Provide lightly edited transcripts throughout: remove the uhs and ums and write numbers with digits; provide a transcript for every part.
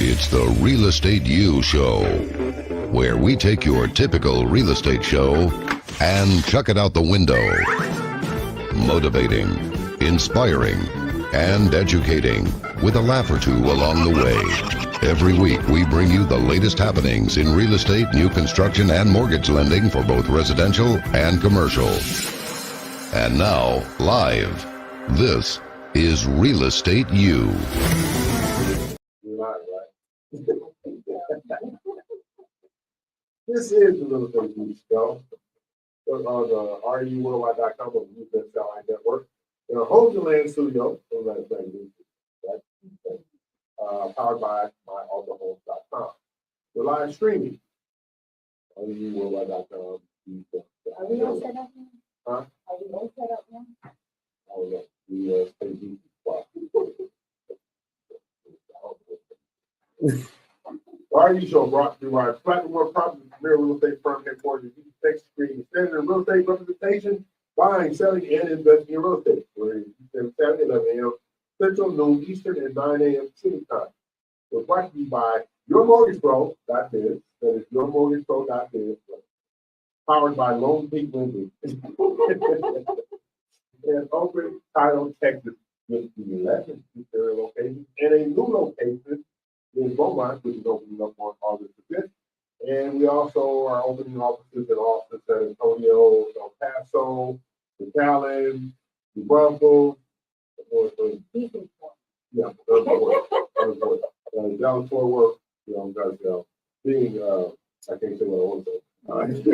It's the Real Estate U Show, where we take your typical real estate show and chuck it out the window. Motivating, inspiring, and educating with a laugh or two along the way. Every week we bring you the latest happenings in real estate, new construction, and mortgage lending for both residential and commercial. And now, live, this is Real Estate U. This is the Real Estate News Show on the REUworldwide.com of the Youth Satellite Network. In our Homes and Land studio, powered by myautohomes.com. We're live streaming on REUworldwide.com. Are we all set up now? Huh? Are we all set up now? Oh, no. We stay deep spot. RE Show brought to you by Platinum World Properties, premier real estate firm headquartered in Houston, Texas, creating standard real estate representation, buying, selling, and investing in real estate. We're in Saturday, 11 a.m. Central, noon Eastern, and 9 a.m. Pacific time. We're brought to you by YourMortgagePro.biz. That is YourMortgagePro.biz. Powered by Lone Peak Lending. And Open Title, Texas, with the 11th location and a new location in Beaumont, which is opening up on August the 5th. And we also are opening offices in Austin, San Antonio, El Paso, McAllen, New Braunfels, Dallas Fort Worth, because being, I can't say what I want to say.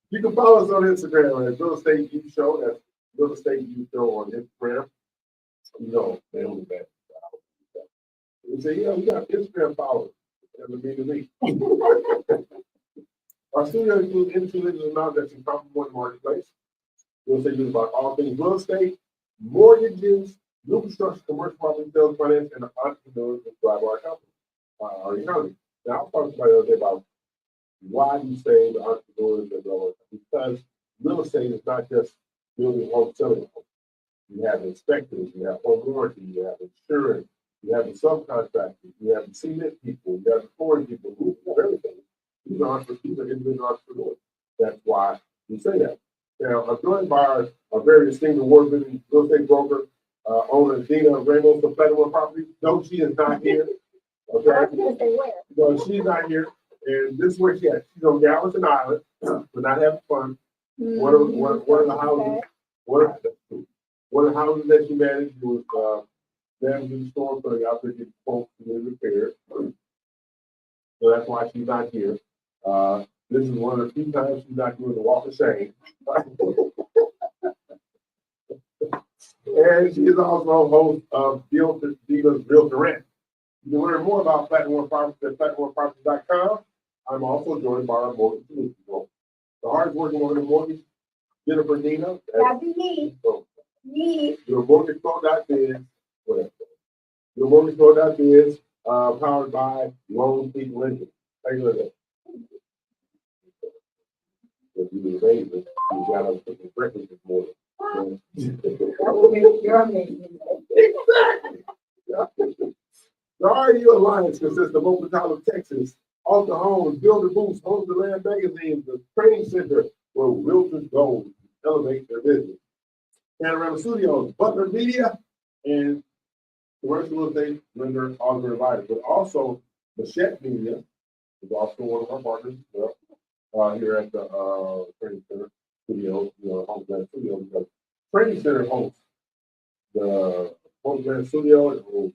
You can follow us on Instagram at Real Estate U Show. That's Real Estate U Show on Instagram. They only bad. We say, we got Instagram followers. That would be to me. Our studio includes industry and knowledge in Comparable Marketplace. Real estate is about all things real estate, mortgages, new construction, commercial property sales, finance, and the entrepreneurs that drive our company, our economy. Now, I'll talk to somebody the other day about why you say the entrepreneurs that drive our company. Because real estate is not just building homes, selling homes. You have inspectors, you have home warranty, you have insurance. You have the subcontractors, you have the cement people, you have the flooring people, you have everything. These are individual entrepreneurs. That's why we say that. Now, I'm joined by a very distinguished award-winning real estate broker, owner Dina Ramos of Platinum Properties. No, she is not here. Okay? I was going to say where. No, she's not here. And this is where she's at. She's on Galveston Island. We're not having fun. One of the houses, one of the houses that she managed was damage in the storm, so they out there get folks to be repaired. So that's why she's not here. This is one of the few times she's not doing the walk of shame. And she is also host of Dina's Real Direct. You can learn more about Platinum Properties at PlatinumProperties.com. I'm also joined by our mortgage solution role. The hardest-working woman in mortgage, Jennifer Dina. That'd be me. Me. YourMortgagePro.biz. YourMortgagePro.biz, powered by Lone Peak Lending. Take a look at that. If you be amazing, you got us cooking breakfast this morning. That will make your amazing. Exactly. The REU Alliance consists of Open Title Texas, Alta Homes, Builder Boost, Homes and Land Magazine, the training center where realtors go to elevate their business. Panorama Studios, Butler Media, and commercial real estate lender, author, advisor, but also Machette Media is also one of our partners as well, here at the training center studio, Homeland Studio, because training center hosts the Homeland Studio, and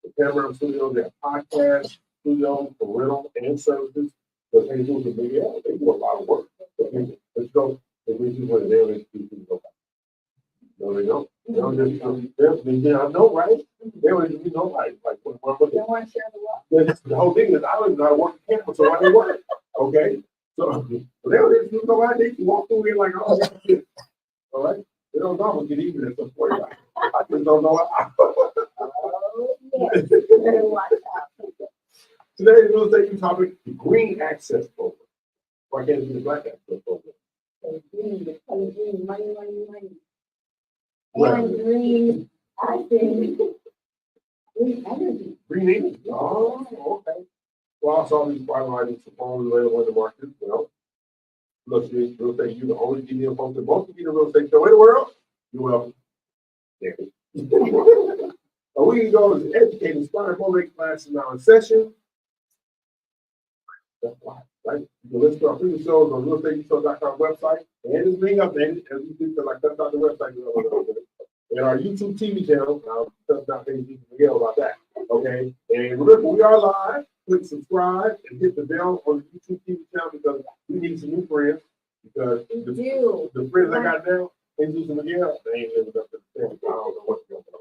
the Panorama Studio, they have podcast studios for rental and services. So they do the media, they do a lot of work. But they do what they only do. No, they don't. They don't just, I know, right? They don't even know, like what They want to share the wealth. the whole thing is, I don't even know how to work the camera, so I didn't work. Okay? So they don't even know how they walk through here like, oh, shit. All right? They don't know I'm going to get even at some point. I just don't know how. Oh, yes. You better watch out. Today's real estate topic, the Green Access Program. Why can't it be the Black Access Program? The color green, money. Right. And green, I think, Green energy. Green energy. Oh, okay. Well, I saw these finalizing some phones available in the market. Well, look, real estate, you the only TV post that most of you the real estate show in the world. You're welcome. Yeah. A week ago, is educating inspired motivate class is now in session. That's why, right? You can listen to our previous shows on realestateShow.com website, and it's being updated as we speak. Because I cut out the website, and our YouTube TV channel. Now, that's not things you can forget about that. Okay, and remember, we are live. Click subscribe and hit the bell on the YouTube TV channel because we need some new friends. Because We do. the friends I got now, Jesus and Miguel, they ain't living up to the standard. I don't know what's going on.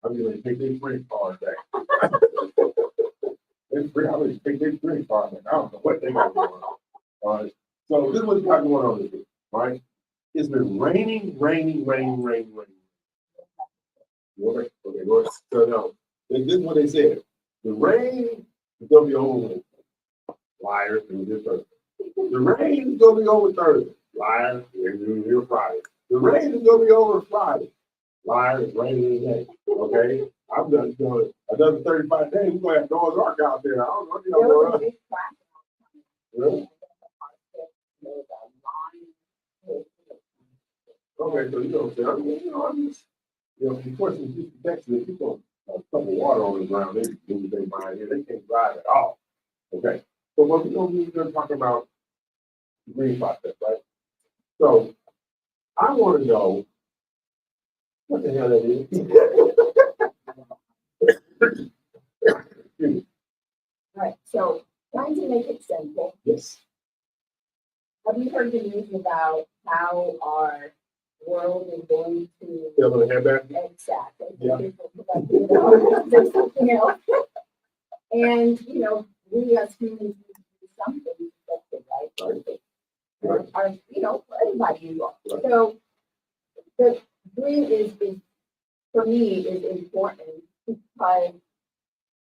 I'm going to take their friend card back. I'm going to take their friend card back. I don't know what they got going on. All right. So this is what's got going on this week, right? It's been raining. Okay, go ahead. So now, this is what they said. The rain is going to be over Wednesday. Liars, and this Thursday. The rain is going to be over Thursday. Liars, and here Friday. The rain is going to be over Friday. Liars, raining today. Okay? I'm done doing another 35 days. We're going to have Noah's Ark out there. I don't know if you know There was a what. big crash. Really? Okay, so you know what I'm saying? I mean, I'm just, of course, in Houston, Texas, if you put a cup of water on the ground, they do anything behind here. They can't drive at all. Okay. So what we're going to talk about the green process, right? So I want to know what the hell that is. Excuse me. Right, so trying to make it simple, Yes. have you heard the news about how our world is going to Still going to have that? exactly? Yeah. There's something else. And, we as humans need to do something to fix it, right? Our, for everybody involved. Right. So the green is for me, is important because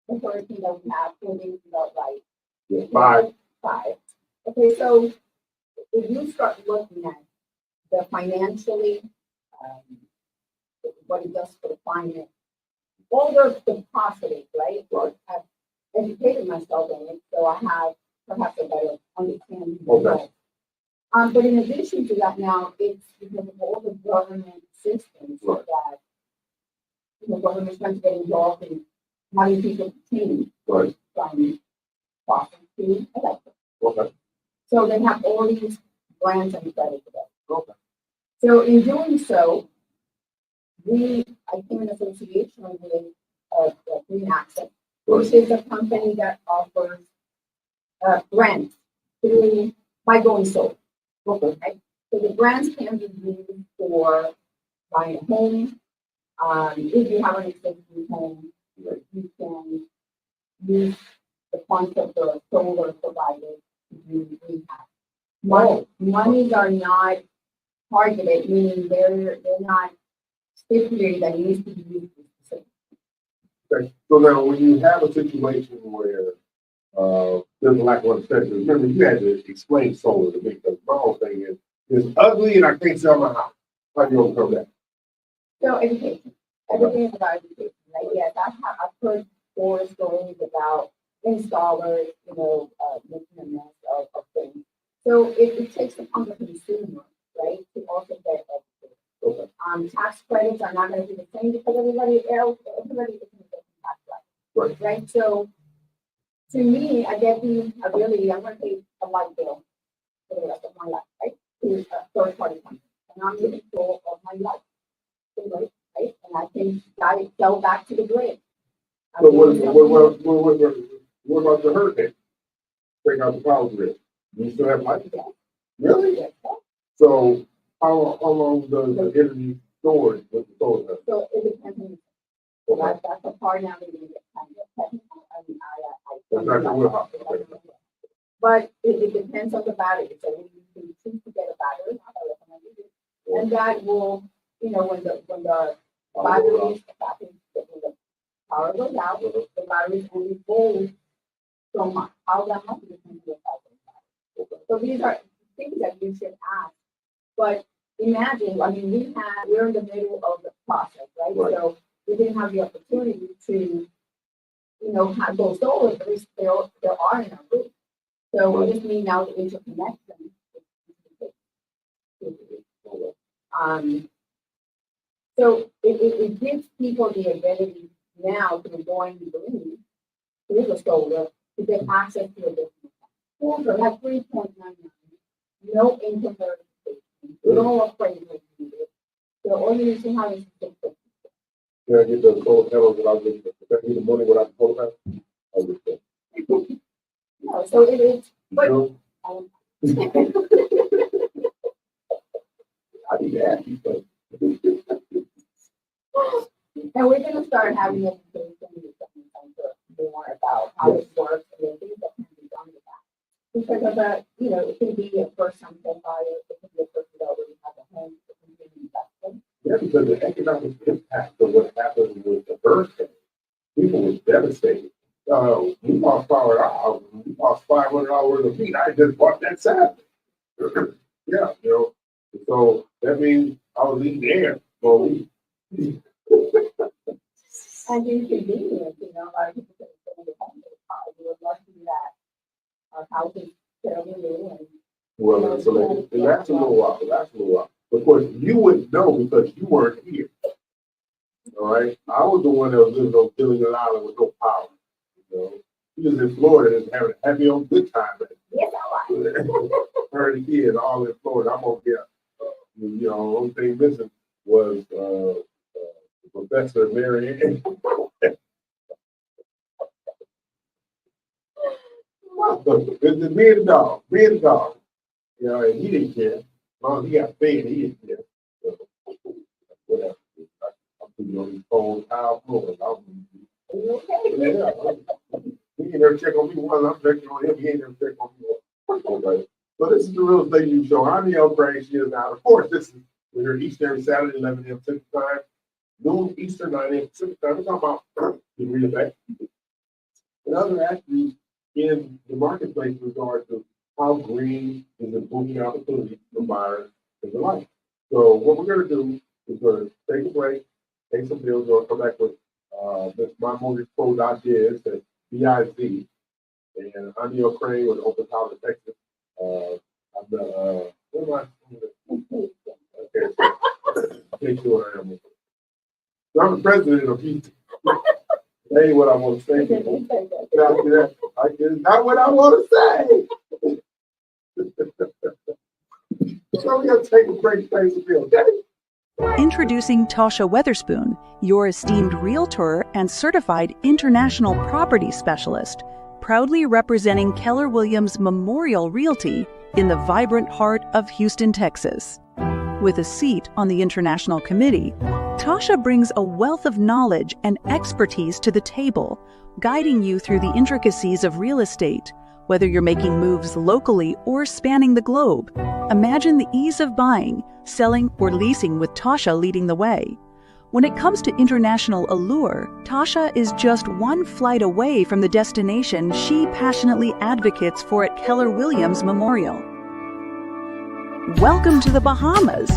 the first thing that we have, 4 days without light. Yeah. 5. Okay, so if you start looking at the financially, what it does for the climate, all the positives, right? Right. I've educated myself in it, so I have perhaps a better understanding. Okay. But in addition to that, now it's because of all the government systems Right. that the government's trying to get involved in having people change Right. from fossil to electric. Okay. So they have all these grants and credit for that. Okay. So in doing so, I came in association with Green Access, which is a company that offers grants by going solar. Okay. Right? So the grants can be used for buying a home. If you have an existing home, you can use the funds of the solar provider to do rehab. Monies are not targeted, meaning they're not stipulated that it needs to be used for specific. Okay. So now, when you have a situation where there's a lack of understanding, remember you had to explain solar to me because my whole thing is it's ugly and I can't sell my house. How do you overcome that? So education, everything is about education. Like yes, I put 4 stories about installers, making a mess of things. So it takes upon the consumer, right, to also get educated. Okay. Tax credits are not going to be the same because everybody else, everybody is going to get tax credits. Right. So to me, I get the ability, I'm going to pay a light bill for the rest of my life, right? To a third party company. And I'm in control of my life. Right? And I can sell back to the grid. So what about the hurricane? Take out the power grid. Do you still have light? Yeah. Really? Yes. So how long does the energy storage with the solar? So it depends on Okay. that's the part now that you get kind of technical. I mean, That's not your wheelhouse. Okay. But it depends on the battery. So when you can choose to get a battery, I recommend you do. And that will, when the batteries, when the power goes out, the batteries only hold so much. How that much depends on the battery. So these are things that you should ask. But imagine, we're in the middle of the process, right? Right. So we did didn't have the opportunity to, go solar, but there are in our group. So we just need now the interconnection. So it gives people the ability now to join the green through the solar to get access to a business. Schools are like 3.99, no income verification, no appraisal needed. So all you need to have is a system. Can I get the solar panels without getting the money without the solar panels? I'll get that. No, so it is, but, Sure. I need to ask you something. and we're gonna start having education more about how it works and the things that can be done with that. Because of a, it can be a first-time home buyer, it can be a person that already has a home, it can be an investment. Yeah, because the economic impact of what happened with the hurricane, people were devastated. We lost $500. We lost $500 worth of meat. I just bought that Saturday. Yeah, so that means I was eating air for a week. And the inconvenience, a lot of people say, the home is hard. We were lucky that our house is fairly new and. Well, so it lasts a little while. Of course, you wouldn't know because you weren't here. All right? I was the one that was living on Gilligan Island with no power. He was in Florida and having a happy old good time. Yes, I was. Her and the kids all in Florida. I'm over here. The only thing missing was Professor Mary Ann. It's me and the dog. And he didn't care. As long as he got fed, he didn't care. So, whatever. I'm putting on these cold tile floors. He ain't never check on me once. I'm checking on him. He ain't never check on me once. Okay. So this is the Real Estate News Show. I'm Neil Craig. She is now. Of course, we're here Eastern every Saturday, 11 a.m. Central Time, noon Eastern, 9 a.m. Central Time. We're talking about the real estate and other attributes in the marketplace in regard to how green is improving opportunities for buyers in the life. So what we're going to do is we're going to take a break, take some bills, or come back with this My Mortgage Pro.biz at BIZ. And I'm Neil Crane with Open College, Texas. I'm the, what am I? Okay, so I can't sure what I am. So I'm the president of Houston. That ain't what I want to say. It's not what I want to say. So we're going to take a break, pay some bills, okay? Introducing Tasha Weatherspoon, your esteemed realtor and certified international property specialist, proudly representing Keller Williams Memorial Realty in the vibrant heart of Houston, Texas. With a seat on the International Committee, Tasha brings a wealth of knowledge and expertise to the table, guiding you through the intricacies of real estate. Whether you're making moves locally or spanning the globe, imagine the ease of buying, selling, or leasing with Tasha leading the way. When it comes to international allure, Tasha is just one flight away from the destination she passionately advocates for at Keller Williams Memorial. Welcome to the Bahamas.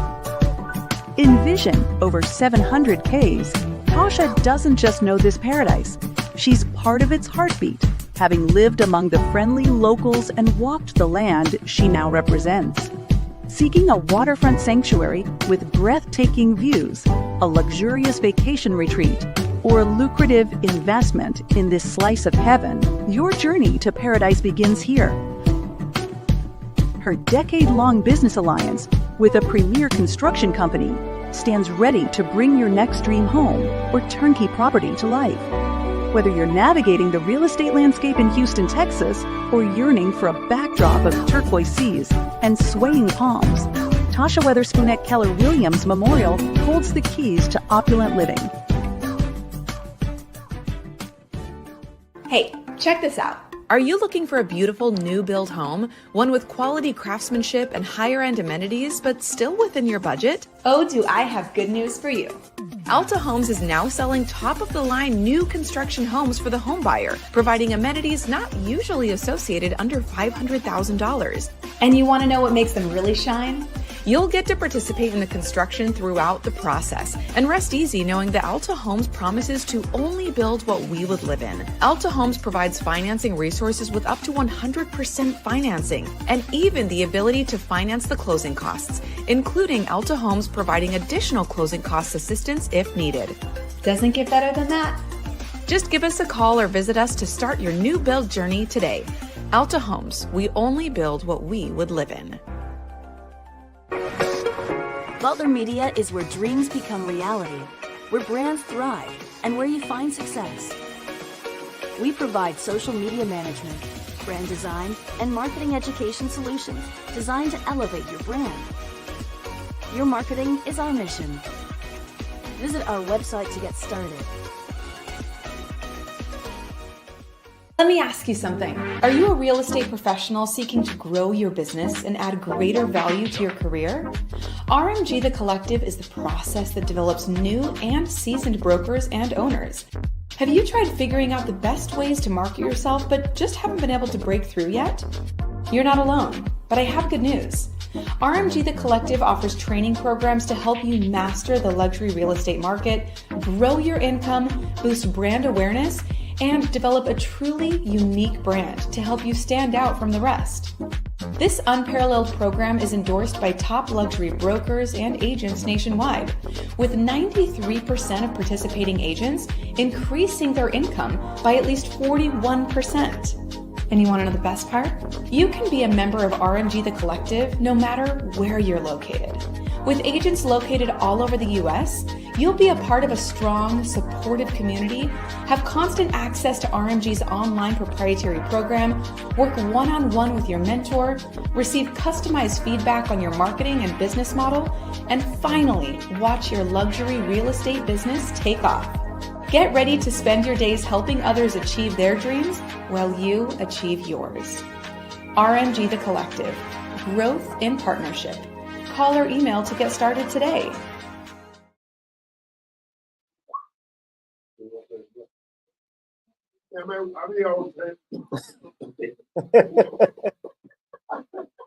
Envision over 700 Ks, Tasha doesn't just know this paradise. She's part of its heartbeat, having lived among the friendly locals and walked the land she now represents. Seeking a waterfront sanctuary with breathtaking views, a luxurious vacation retreat, or a lucrative investment in this slice of heaven, your journey to paradise begins here. Her decade-long business alliance with a premier construction company stands ready to bring your next dream home or turnkey property to life. Whether you're navigating the real estate landscape in Houston, Texas, or yearning for a backdrop of turquoise seas and swaying palms, Tasha Weatherspoon at Keller Williams Memorial holds the keys to opulent living. Hey, check this out. Are you looking for a beautiful new build home, one with quality craftsmanship and higher end amenities, but still within your budget? Oh, do I have good news for you. Alta Homes is now selling top-of-the-line new construction homes for the home buyer, providing amenities not usually associated under $500,000. And you want to know what makes them really shine? You'll get to participate in the construction throughout the process and rest easy knowing that Alta Homes promises to only build what we would live in. Alta Homes provides financing resources with up to 100% financing and even the ability to finance the closing costs, including Alta Homes providing additional closing cost assistance if needed. Doesn't get better than that. Just give us a call or visit us to start your new build journey today. Alta Homes, we only build what we would live in. Butler Media is where dreams become reality, where brands thrive, and where you find success. We provide social media management, brand design, and marketing education solutions designed to elevate your brand. Your marketing is our mission. Visit our website to get started. Let me ask you something. Are you a real estate professional seeking to grow your business and add greater value to your career? RMG The Collective is the process that develops new and seasoned brokers and owners. Have you tried figuring out the best ways to market yourself but just haven't been able to break through yet? You're not alone, but I have good news. RMG The Collective offers training programs to help you master the luxury real estate market, grow your income, boost brand awareness, and develop a truly unique brand to help you stand out from the rest. This unparalleled program is endorsed by top luxury brokers and agents nationwide, with 93% of participating agents increasing their income by at least 41%. And you want to know the best part? You can be a member of RMG The Collective no matter where you're located. With agents located all over the US, you'll be a part of a strong, supportive community, have constant access to RMG's online proprietary program, work one-on-one with your mentor, receive customized feedback on your marketing and business model, and finally, watch your luxury real estate business take off. Get ready to spend your days helping others achieve their dreams while you achieve yours. RMG The Collective, growth in partnership. Call or email to get started today. Yeah, man, I'll be okay.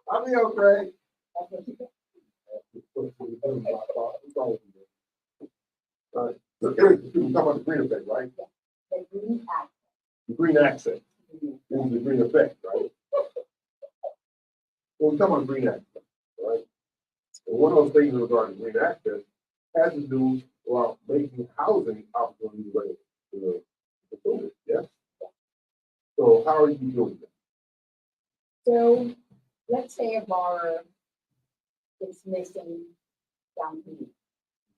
I'll be okay. Right. So Eric, you talking about the green effect, right? The green accent. This is the green effect, right? Well, we're talking about green accent, right? And one of those things regarding green access has to do with making housing opportunities available to the consumers, yes? So how are you doing that? So let's say a borrower is missing down payment,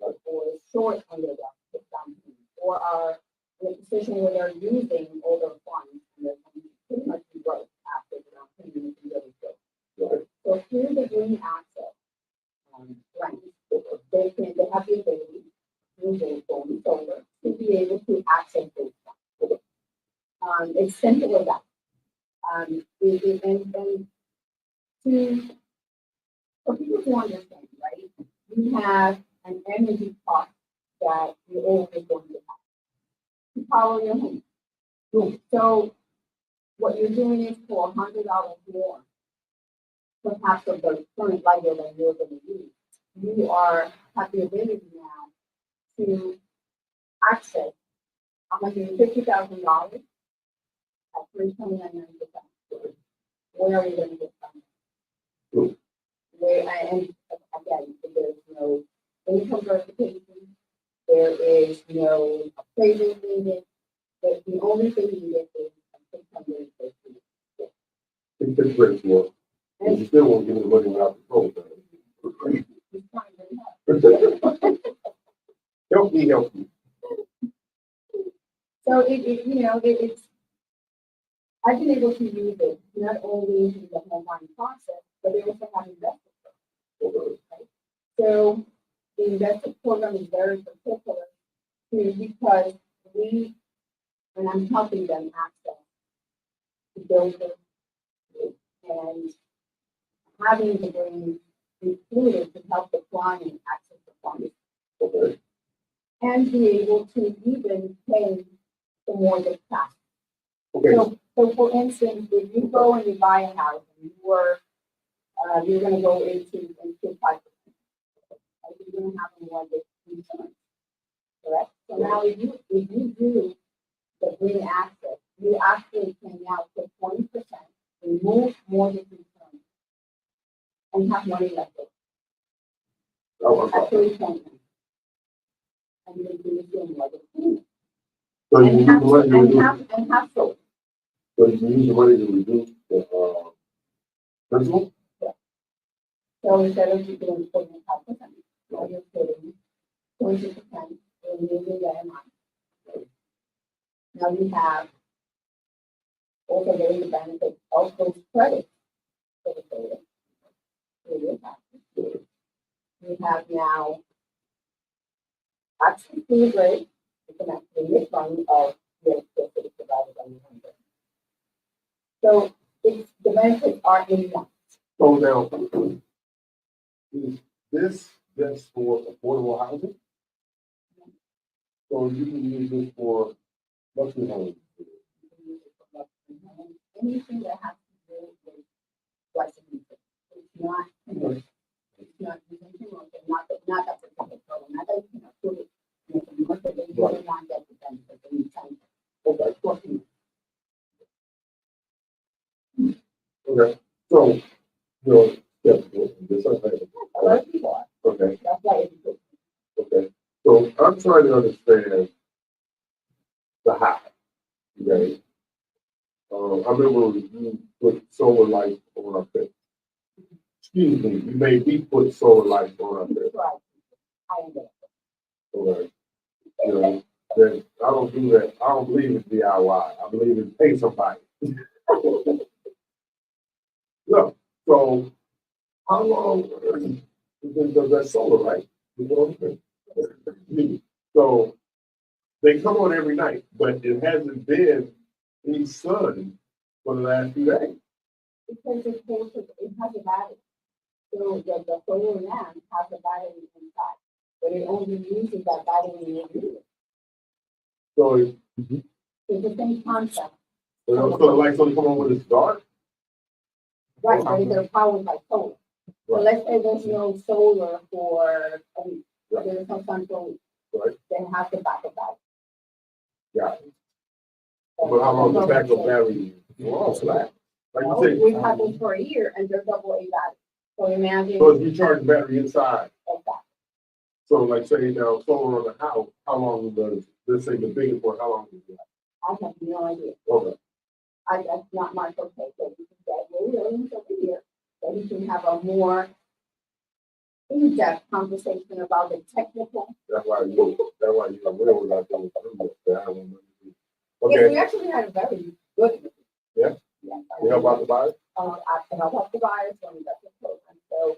or is short on their down payment, or are in a position where they're using all their funds and they're going to pretty much be broke after the down payment is really good. Right. So through the green access grants, they have the ability through their phone solar to be able to access those funds. It's simple as that. And for people to understand, right? We have an energy cost that you're always going to have to power your home. So what you're doing is for $100 more, perhaps of the current light bill that you're going to use. You have the ability now to access $150,000 at $329.90. Where are you going to get from? And again, there's no income verification, there is no appraisal needed. The only thing needed is a $650. It's just great for, and you still won't give me the money without the phone. Help me help you. So it's I've been able to use it not only in the home buying process, but they also have investor programs, right? So the investor program is very particular too, because and I'm helping them access to build it and having the brain included to help the client access the funds. Okay. And be able to even pay the mortgage tax. Okay. So for instance, if you go and you buy a house and you're going to go into 5%, like you're gonna have a mortgage insurance, correct? So now if you do the green access, you actually can now put 20%, remove mortgage insurance, and have money left over. That was all. Actually, 10. And then do your mortgage payment. So you And use have, the money to and reduce, have, and have solar. so you use the money to reduce the, principal? So instead of you doing 45%, now you're putting 20% in your amount. Now you have also getting the benefit of those credits for the solar. So you have now actually free rate, you can actually make money of your electricity provided on your home. So it's, the benefits are in one. So now, is this just for affordable housing? So you can use this for luxury homes? Anything that has to do with residential. It's not commercial. It's not using commercial, not that particular program, not that you can approve it. In a commercial, they really want that to benefit the incentive. Okay, For people. okay, so, yeah, this I think. A lot of people are, Okay, that's why it's good. okay, so I'm trying to understand the how, okay? I remember you put solar lights on our fence. Excuse me, you made me put solar lights on our fence, That's right. I am there. okay? You know, then I don't do that, I don't believe in DIY, I believe in pay somebody. Look, so how long does that solar light? You know what I'm saying? So they come on every night, but it hasn't been any sun for the last few days. Because it has a battery. So the solar lamp has a battery inside, but it only uses that battery when you use it. So, It's the same concept. so the lights only come on when it's dark? Right, but they're powered by solar. So Right. let's say there's no solar for a week, Right. there's no sun for a week. Right. Then have to back it back. Yeah. But how long the backup battery? Well, flat. Like No, you we've said, had them for a year and they're double A battery. So imagine. so if you charge the battery inside, Exactly. so like say now solar on the house, how long does, let's say the biggest one, how long does it? I have no idea. Okay, That's not my first take, but you can get Williams over here, so we can have a more in-depth conversation about the technical. that's why you, where was I doing? I don't remember. Yes, Okay, we actually had a very good. Yeah? Yes. you know about the buy? I can help out the buyers on the investment program, so,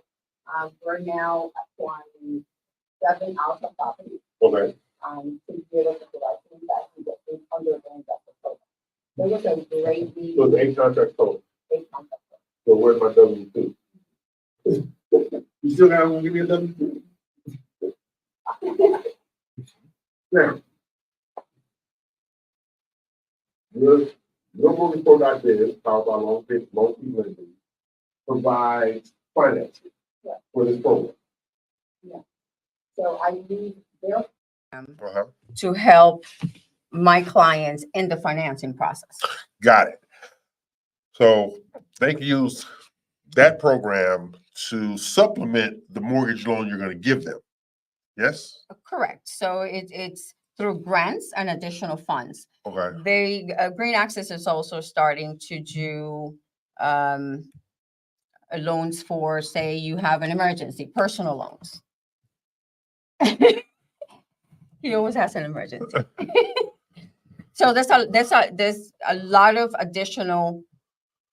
we're now acquiring 7 alpha properties, Okay, to be able to provide to investment, get things under the investment program. So it was a great deal. so the 8 contract total, Great concept. so where's my W-2? You still gotta give me a W-2? Now, your mortgage program is powered by multi-lending, provides financing Yeah. for this program. So I use their Uh-huh. to help my clients in the financing process. Got it. So they can use that program to supplement the mortgage loan you're going to give them. Yes? Correct. So it's through grants and additional funds. Okay. They, Green Access is also starting to do loans for, say, you have an emergency, personal loans. He always has an emergency. So there's a lot of additional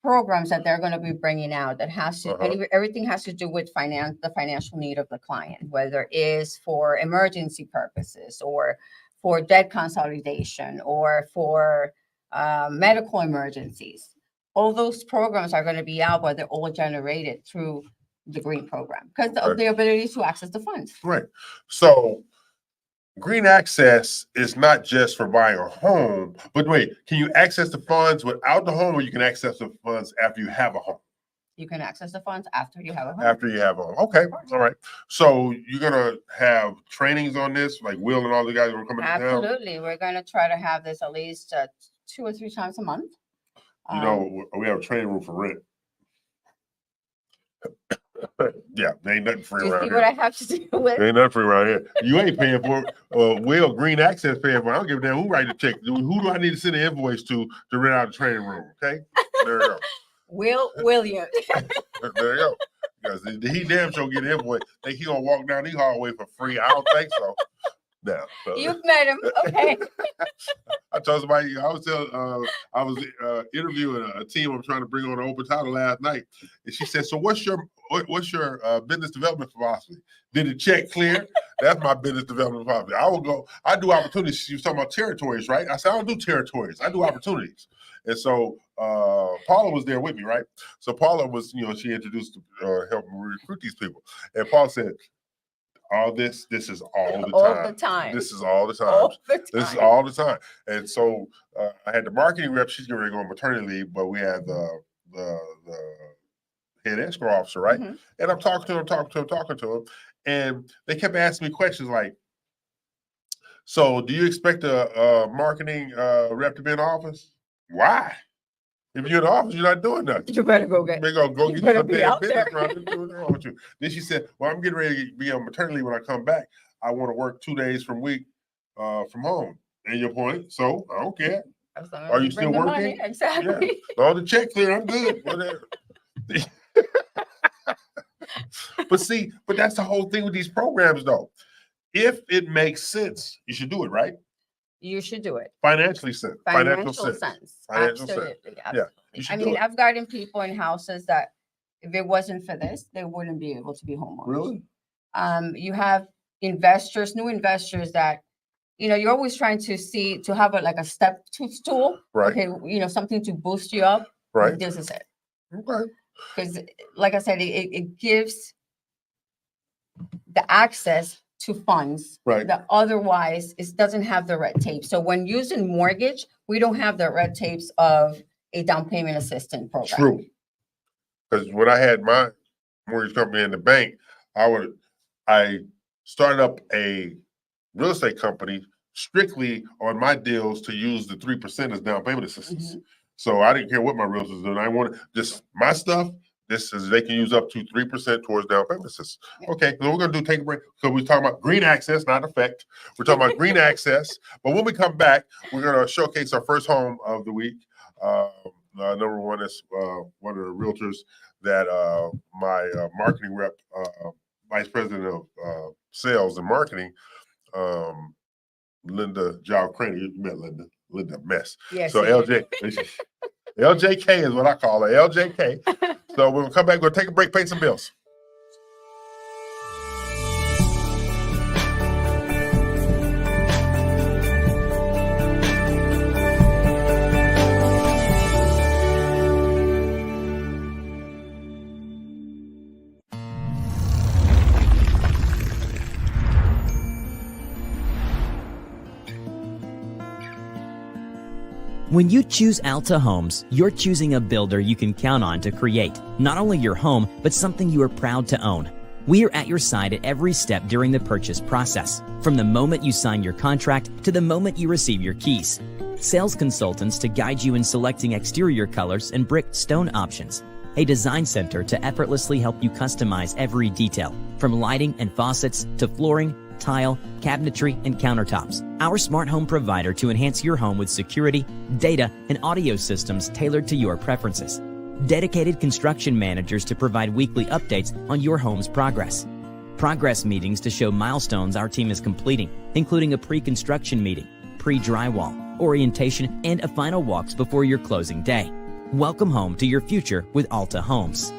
programs that they're going to be bringing out that has to, everything has to do with the financial need of the client, whether it is for emergency purposes or for debt consolidation or for medical emergencies. All those programs are going to be out, but they're all generated through the Green program because of the ability to access the funds. Right. So Green Access is not just for buying a home, but wait, can you access the funds without the home or you can access the funds after you have a home? You can access the funds after you have a home. After you have a home. Okay, all right. So you're gonna have trainings on this, like Will and all the guys are gonna come into town? Absolutely. We're gonna try to have this at least 2 or 3 times a month. You know, we have a training room for rent. Yeah, there ain't nothing free Do you around see here. what I have to do with? There ain't nothing free around here. You ain't paying for it. Will, Green Access paying for it. I don't give a damn who write the check. Who do I need to send an invoice to rent out the training room? Okay, there you go. Will Williams. There you go. Because he damn sure get an invoice. Think he gonna walk down the hallway for free? I don't think so. No. You've met him. Okay. I told somebody I was interviewing a team I'm trying to bring on an open title last night, and she said, "So what's your business development philosophy? Did the check clear?" That's my business development philosophy. I do opportunities. She was talking about territories, right? I said, I don't do territories. I do opportunities. And so Paula was there with me, right? So Paula was, she introduced helping recruit these people, and Paula said, all this is all the time. All the time. This is all the time. All the This is time. all the time. And so I had the marketing rep. She's going to go on maternity leave, but we had the head escrow officer, right? Mhm. And I'm talking to him, and they kept asking me questions like, "So, do you expect a marketing rep to be in the office? Why? If you're in the office, you're not doing nothing. You better go get. They go You get better some be damn out business there. around here. What's wrong with you?" Then she said, "Well, I'm getting ready to be on maternity leave when I come back. I want to work 2 days from home." And your point, so I don't care. As long as Are you bring still the money, working? Exactly. All the check clear, I'm good. Whatever. But that's the whole thing with these programs, though. If it makes sense, you should do it, right? You should do it. Financial sense. Financial sense. Financial sense. Absolutely. You Absolutely. should I do mean, it. I've gotten people in houses that if it wasn't for this, they wouldn't be able to be homeowners. Really? You have investors, new investors that, you're always trying to have a step stool. Right. Okay, something to boost you up. Right. This is it. Okay. Because like I said, it gives the access to funds Right. that otherwise it doesn't have the red tape. So when using mortgage, we don't have the red tapes of a down payment assistance program. True. Because when I had my mortgage company in the bank, I started up a real estate company strictly on my deals to use the 3% as down payment assistance. Mm-hmm. So I didn't care what my realtors was doing. I wanted just my stuff. This is they can use up to 3% towards down payment assistance. Yeah. Okay, so we're gonna take a break. So we're talking about green access, not effect. We're talking about green access. But when we come back, we're gonna showcase our first home of the week. Number one is one of the realtors that my marketing rep, vice president of sales and marketing, Linda Jow Craney. You met Linda Mess. Yes. So LJK is what I call her, LJK. So we're gonna come back, we'll take a break, pay some bills. When you choose Alta Homes, you're choosing a builder you can count on to create not only your home, but something you are proud to own. We are at your side at every step during the purchase process, from the moment you sign your contract to the moment you receive your keys. Sales consultants to guide you in selecting exterior colors and brick stone options. A design center to effortlessly help you customize every detail, from lighting and faucets to flooring, tile, cabinetry, and countertops. Our smart home provider to enhance your home with security, data, and audio systems tailored to your preferences. Dedicated construction managers to provide weekly updates on your home's progress. Progress meetings to show milestones our team is completing, including a pre-construction meeting, pre-drywall, orientation, and a final walks before your closing day. Welcome home to your future with Alta Homes.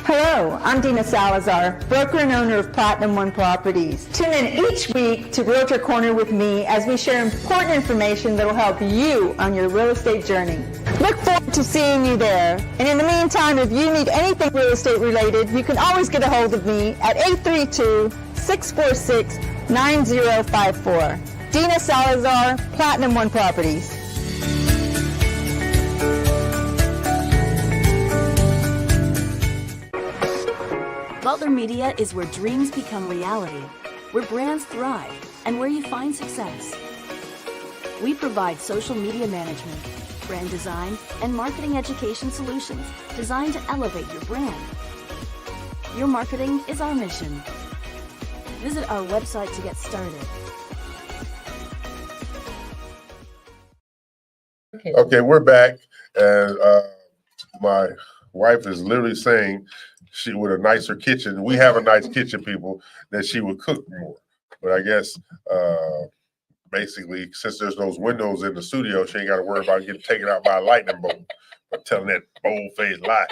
Hello, I'm Dina Salazar, broker and owner of Platinum One Properties. Tune in each week to Realtor Corner with me as we share important information that will help you on your real estate journey. Look forward to seeing you there. And in the meantime, if you need anything real estate related, you can always get a hold of me at 832-646-9054. Dina Salazar, Platinum One Properties. Solar media is where dreams become reality, where brands thrive, and where you find success. We provide social media management, brand design, and marketing education solutions designed to elevate your brand. Your marketing is our mission. Visit our website to get started. Okay, we're back, and my wife is literally saying she with a nicer kitchen. We have a nice kitchen, people, that she would cook more. But I guess basically, since there's those windows in the studio, she ain't got to worry about getting taken out by a lightning bolt. I'm telling that bold-faced lie.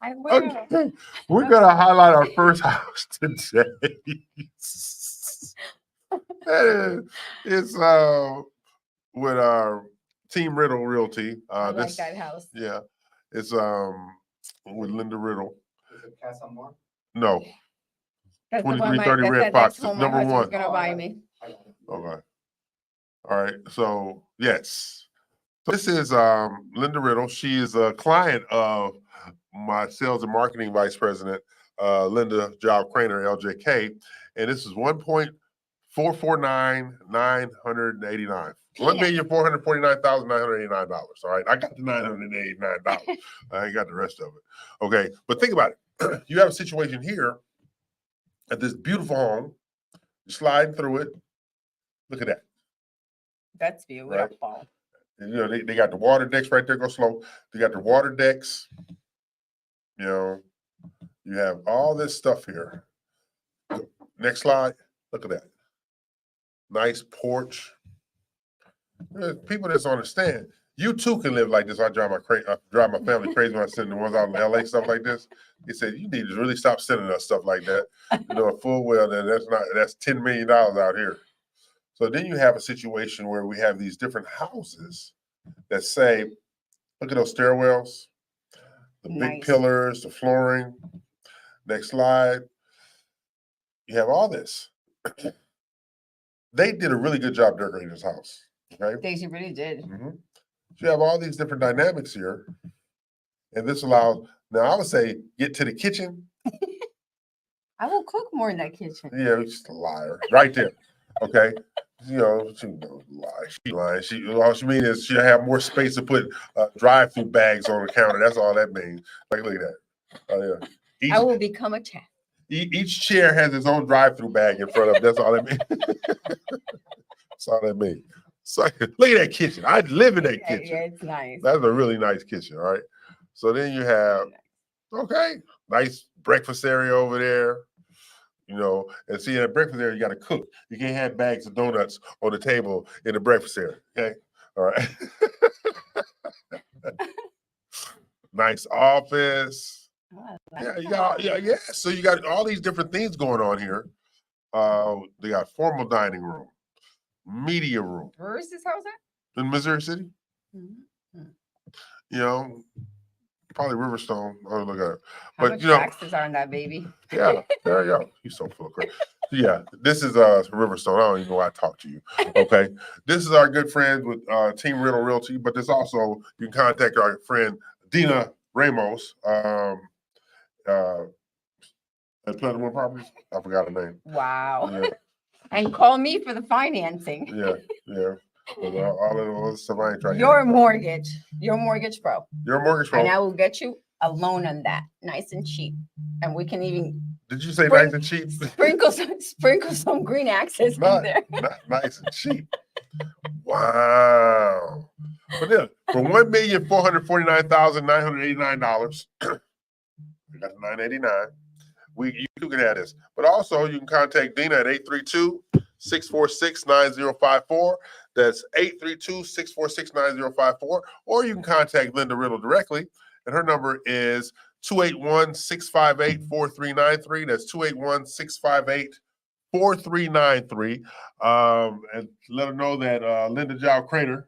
I will. Okay, we're gonna highlight our first house today. It's with our Team Riddle Realty. I like that house. Yeah, it's with Linda Riddle. Is it Casa Amor? No, That's the one 2330 that's Red the Fox, next home number my husband's one. gonna buy me. Okay. All right. So yes. So this is Linda Riddle. She is a client of my sales and marketing vice president, Linda Jow Craner, LJK. And this is 1,449,989. $1,449,989. All right. I got the $989. I ain't got the rest of it. Okay. But think about it. You have a situation here at this beautiful home. You're sliding through it. Look at that. That's beautiful. And, you know, they got the water decks right there. Go slow. They got the water decks. You know, you have all this stuff here. Next slide. Look at that. Nice porch. There's people that understand. You too can live like this. I drive my family crazy when I send the ones out in LA, stuff like this. They said, you need to really stop sending us stuff like that. You know, full well that that's $10 million out here. So then you have a situation where we have these different houses that say, look at those stairwells, the big pillars, the flooring. Next slide. You have all this. They did a really good job decorating this house. Okay. Daisy really did. Mm-hmm. So you have all these different dynamics here. And this allows, now I would say, get to the kitchen. I will cook more in that kitchen. Yeah, you're just a liar. Right there. Okay. You know, she don't lie. She lying. All she means is she'll have more space to put drive-through bags on the counter. That's all that means. Like, look at that. Oh, yeah. I will become a chef. Each chair has its own drive-through bag in front of it. That's all that means. That's all that means. So look at that kitchen. I live in that kitchen. Yeah, it's nice. That's a really nice kitchen, all right? So then you have, okay, nice breakfast area over there. You know, and see, in a breakfast area, you got to cook. You can't have bags of donuts on the table in the breakfast area. Okay, all right. Nice office. Yeah, you got yeah. So you got all these different things going on here. They got formal dining room, media room. Where is this house at? In Missouri City. Mm-hmm. You know, probably Riverstone. Oh, look at it. How But much you know, taxes are on that baby? yeah, there you go. You're so full of crap. Yeah, this is Riverstone. I don't even know why I talk to you. Okay. This is our good friend with Team Riddle Realty, but there's also, you can contact our friend Dina Ramos at Platinum One Properties. I forgot her name. Wow. Yeah, And call me for the financing. yeah. But, all of those stuff I ain't trying. Your mortgage pro. Your mortgage And I pro. will get you a loan on that, nice and cheap. And we can even Did you say Spring- nice and cheap? sprinkle some green access in there. Nice and cheap. Wow. But then for $1,449,989, we got the $989. You can have this. But also you can contact Dina at 832-646-9054. That's 832-646-9054. Or you can contact Linda Riddle directly, and her number is 281-658-4393. That's 281-658-4393. And let her know that Linda Jow Craner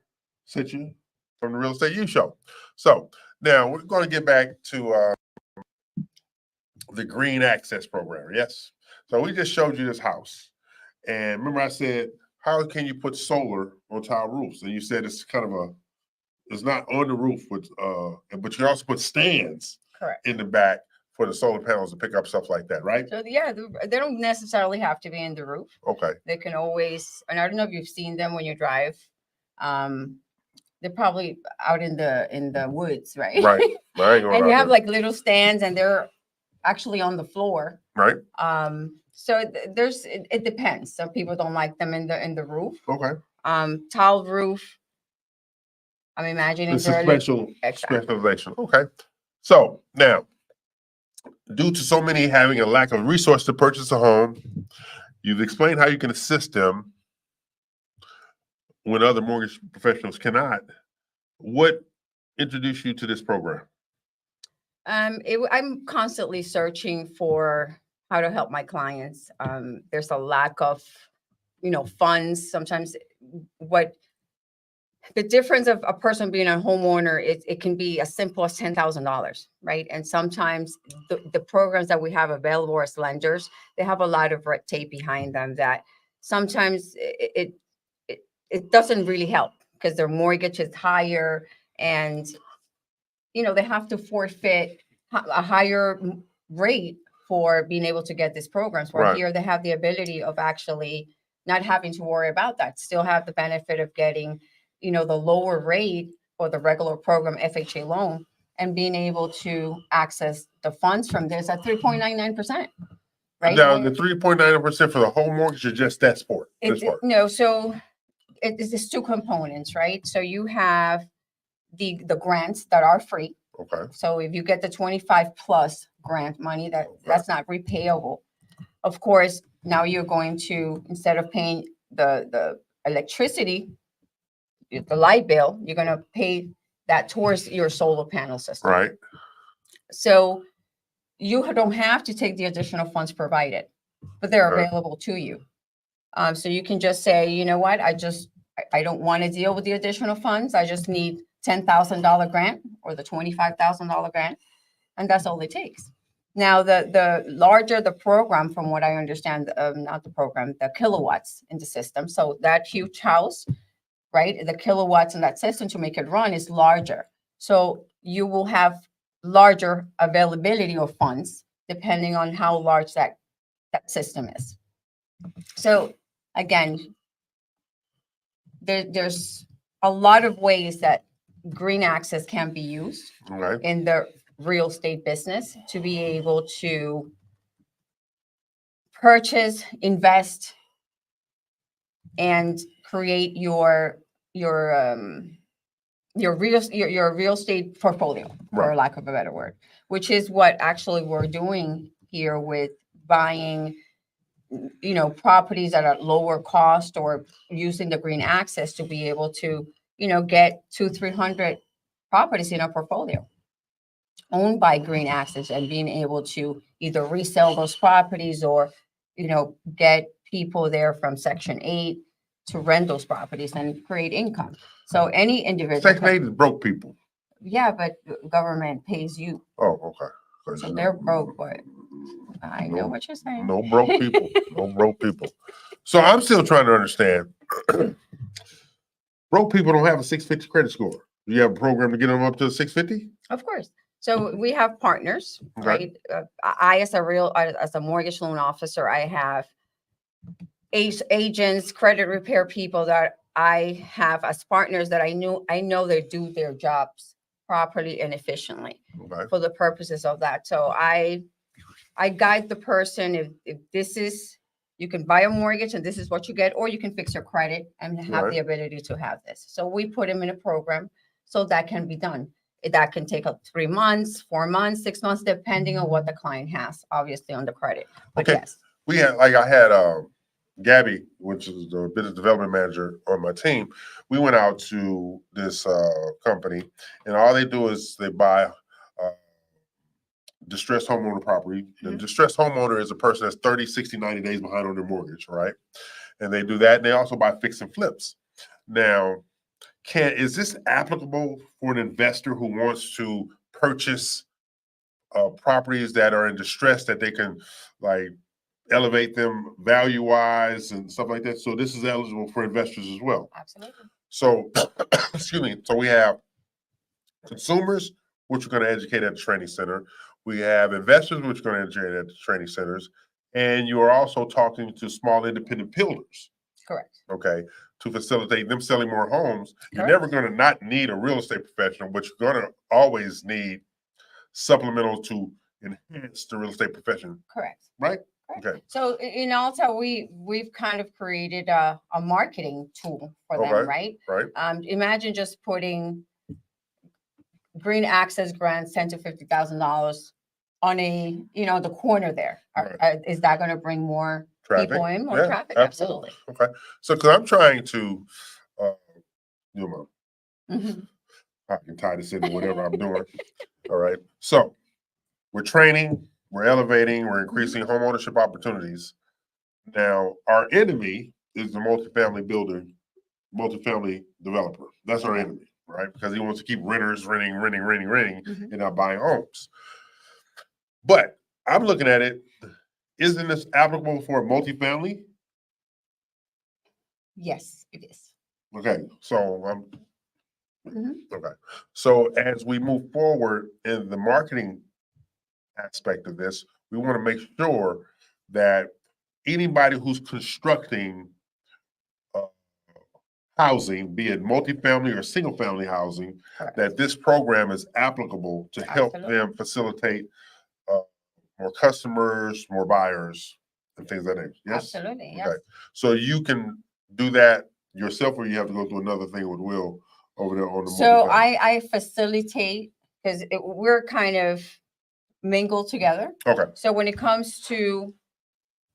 sent you from the Real Estate U Show. So now we're going to get back to the Green Access Program. Yes. So we just showed you this house. And remember I said, how can you put solar on tile roofs? And you said it's kind of it's not on the roof, but you can also put stands Correct. in the back for the solar panels to pick up stuff like that, right? So yeah, they don't necessarily have to be in the roof. Okay, They can always, and I don't know if you've seen them when you drive. They're probably out in the woods, right? right. I ain't going And you out have there. like little stands and they're actually on the floor. Right, So it depends. Some people don't like them in the roof. okay. Tile roof. I'm imagining It's a they're a little- special Exactly. specialization. Okay. So now, due to so many having a lack of resource to purchase a home, you've explained how you can assist them when other mortgage professionals cannot. What introduced you to this program? I'm constantly searching for how to help my clients. There's a lack of, funds. Sometimes what the difference of a person being a homeowner, it can be as simple as $10,000, right? And sometimes the programs that we have available as lenders, they have a lot of red tape behind them that sometimes it doesn't really help because their mortgage is higher and they have to forfeit a higher rate for being able to get these programs. Where Right. here they have the ability of actually not having to worry about that, still have the benefit of getting, the lower rate for the regular program FHA loan and being able to access the funds from this at 3.99%. Right? Now, the 3.9% for the whole mortgage or just that sport? This part? No, so it's two components, right? So you have the grants that are free. Okay, So if you get the 25 plus grant money, that's not repayable. Of course, now you're going to, instead of paying the electricity, the light bill, you're going to pay that towards your solar panel system. right, So you don't have to take the additional funds provided, but they're Right. available to you. So you can just say, you know what, I don't want to deal with the additional funds. I just need $10,000 grant or the $25,000 grant. And that's all it takes. Now, the larger the program, from what I understand, not the program, the kilowatts in the system. So that huge house, right? The kilowatts in that system to make it run is larger. So you will have larger availability of funds depending on how large that system is. So again, there's a lot of ways that green access can be used right. in the real estate business to be able to purchase, invest, and create your real estate portfolio, for Right. lack of a better word, which is what actually we're doing here with buying properties at a lower cost or using the green access to be able to get 200-300 properties in our portfolio owned by green access and being able to either resell those properties or get people there from Section 8 to rent those properties and create income. So any individual Section 8 is broke people. yeah, but government pays you, Oh, okay. 'Cause so they're broke, but I know No- what you're saying. No broke people. No broke people. So I'm still trying to understand. Broke people don't have a 650 credit score. Do you have a program to get them up to 650? Of course. So we have partners, Okay. right? I, as a mortgage loan officer, I have agents, credit repair people that I have as partners that I know they do their jobs properly and efficiently Okay. for the purposes of that. So I guide the person if this is, you can buy a mortgage and this is what you get, or you can fix your credit and have Right. the ability to have this. So we put them in a program so that can be done. That can take up 3 months, 4 months, 6 months, depending on what the client has, obviously on the credit. But Okay. yes, We had, I had Gabby, which is the business development manager on my team. We went out to this company, and all they do is they buy distressed homeowner property. The Mhm. distressed homeowner is a person that's 30, 60, 90 days behind on their mortgage, right? And they do that, and they also buy fix and flips. Now, is this applicable for an investor who wants to purchase properties that are in distress that they can like elevate them value wise and stuff like that? So this is eligible for investors as well. absolutely. So, excuse me. So we have consumers, which we're going to educate at the training center. We have investors, which we're going to educate at the training centers. And you are also talking to small independent builders, Correct. okay, to facilitate them selling more homes. You're Correct. never going to not need a real estate professional, but you're going to always need supplemental to enhance the real estate profession, Correct. right? Correct. Okay. So in Alta, we've kind of created a marketing tool for them, Okay. right? Right. Imagine just putting green access grants, $10,000 to $50,000 on the corner there. Is that going to bring more Traffic. people in, more Yeah, traffic? absolutely. Okay. So, because I'm trying to, Mhm. I can tie this into whatever I'm doing. All right. So, we're training, we're elevating, we're increasing home ownership opportunities. Now, our enemy is the multifamily builder, multifamily developer. That's our enemy, right? Because he wants to keep renters renting, Mhm. and not buying homes. But I'm looking at it, isn't this applicable for multifamily? Yes, it is. Okay, so Mhm. okay. So as we move forward in the marketing aspect of this, we want to make sure that anybody who's constructing housing, be it multifamily or single family housing, Correct. that this program is applicable to help Absolutely. them facilitate more customers, more buyers, and things like that. Yes. Absolutely. Yes. Okay. So you can do that yourself, or you have to go through another thing with Will over there on the. So multifamily? I facilitate because we're kind of mingled together. Okay. So when it comes to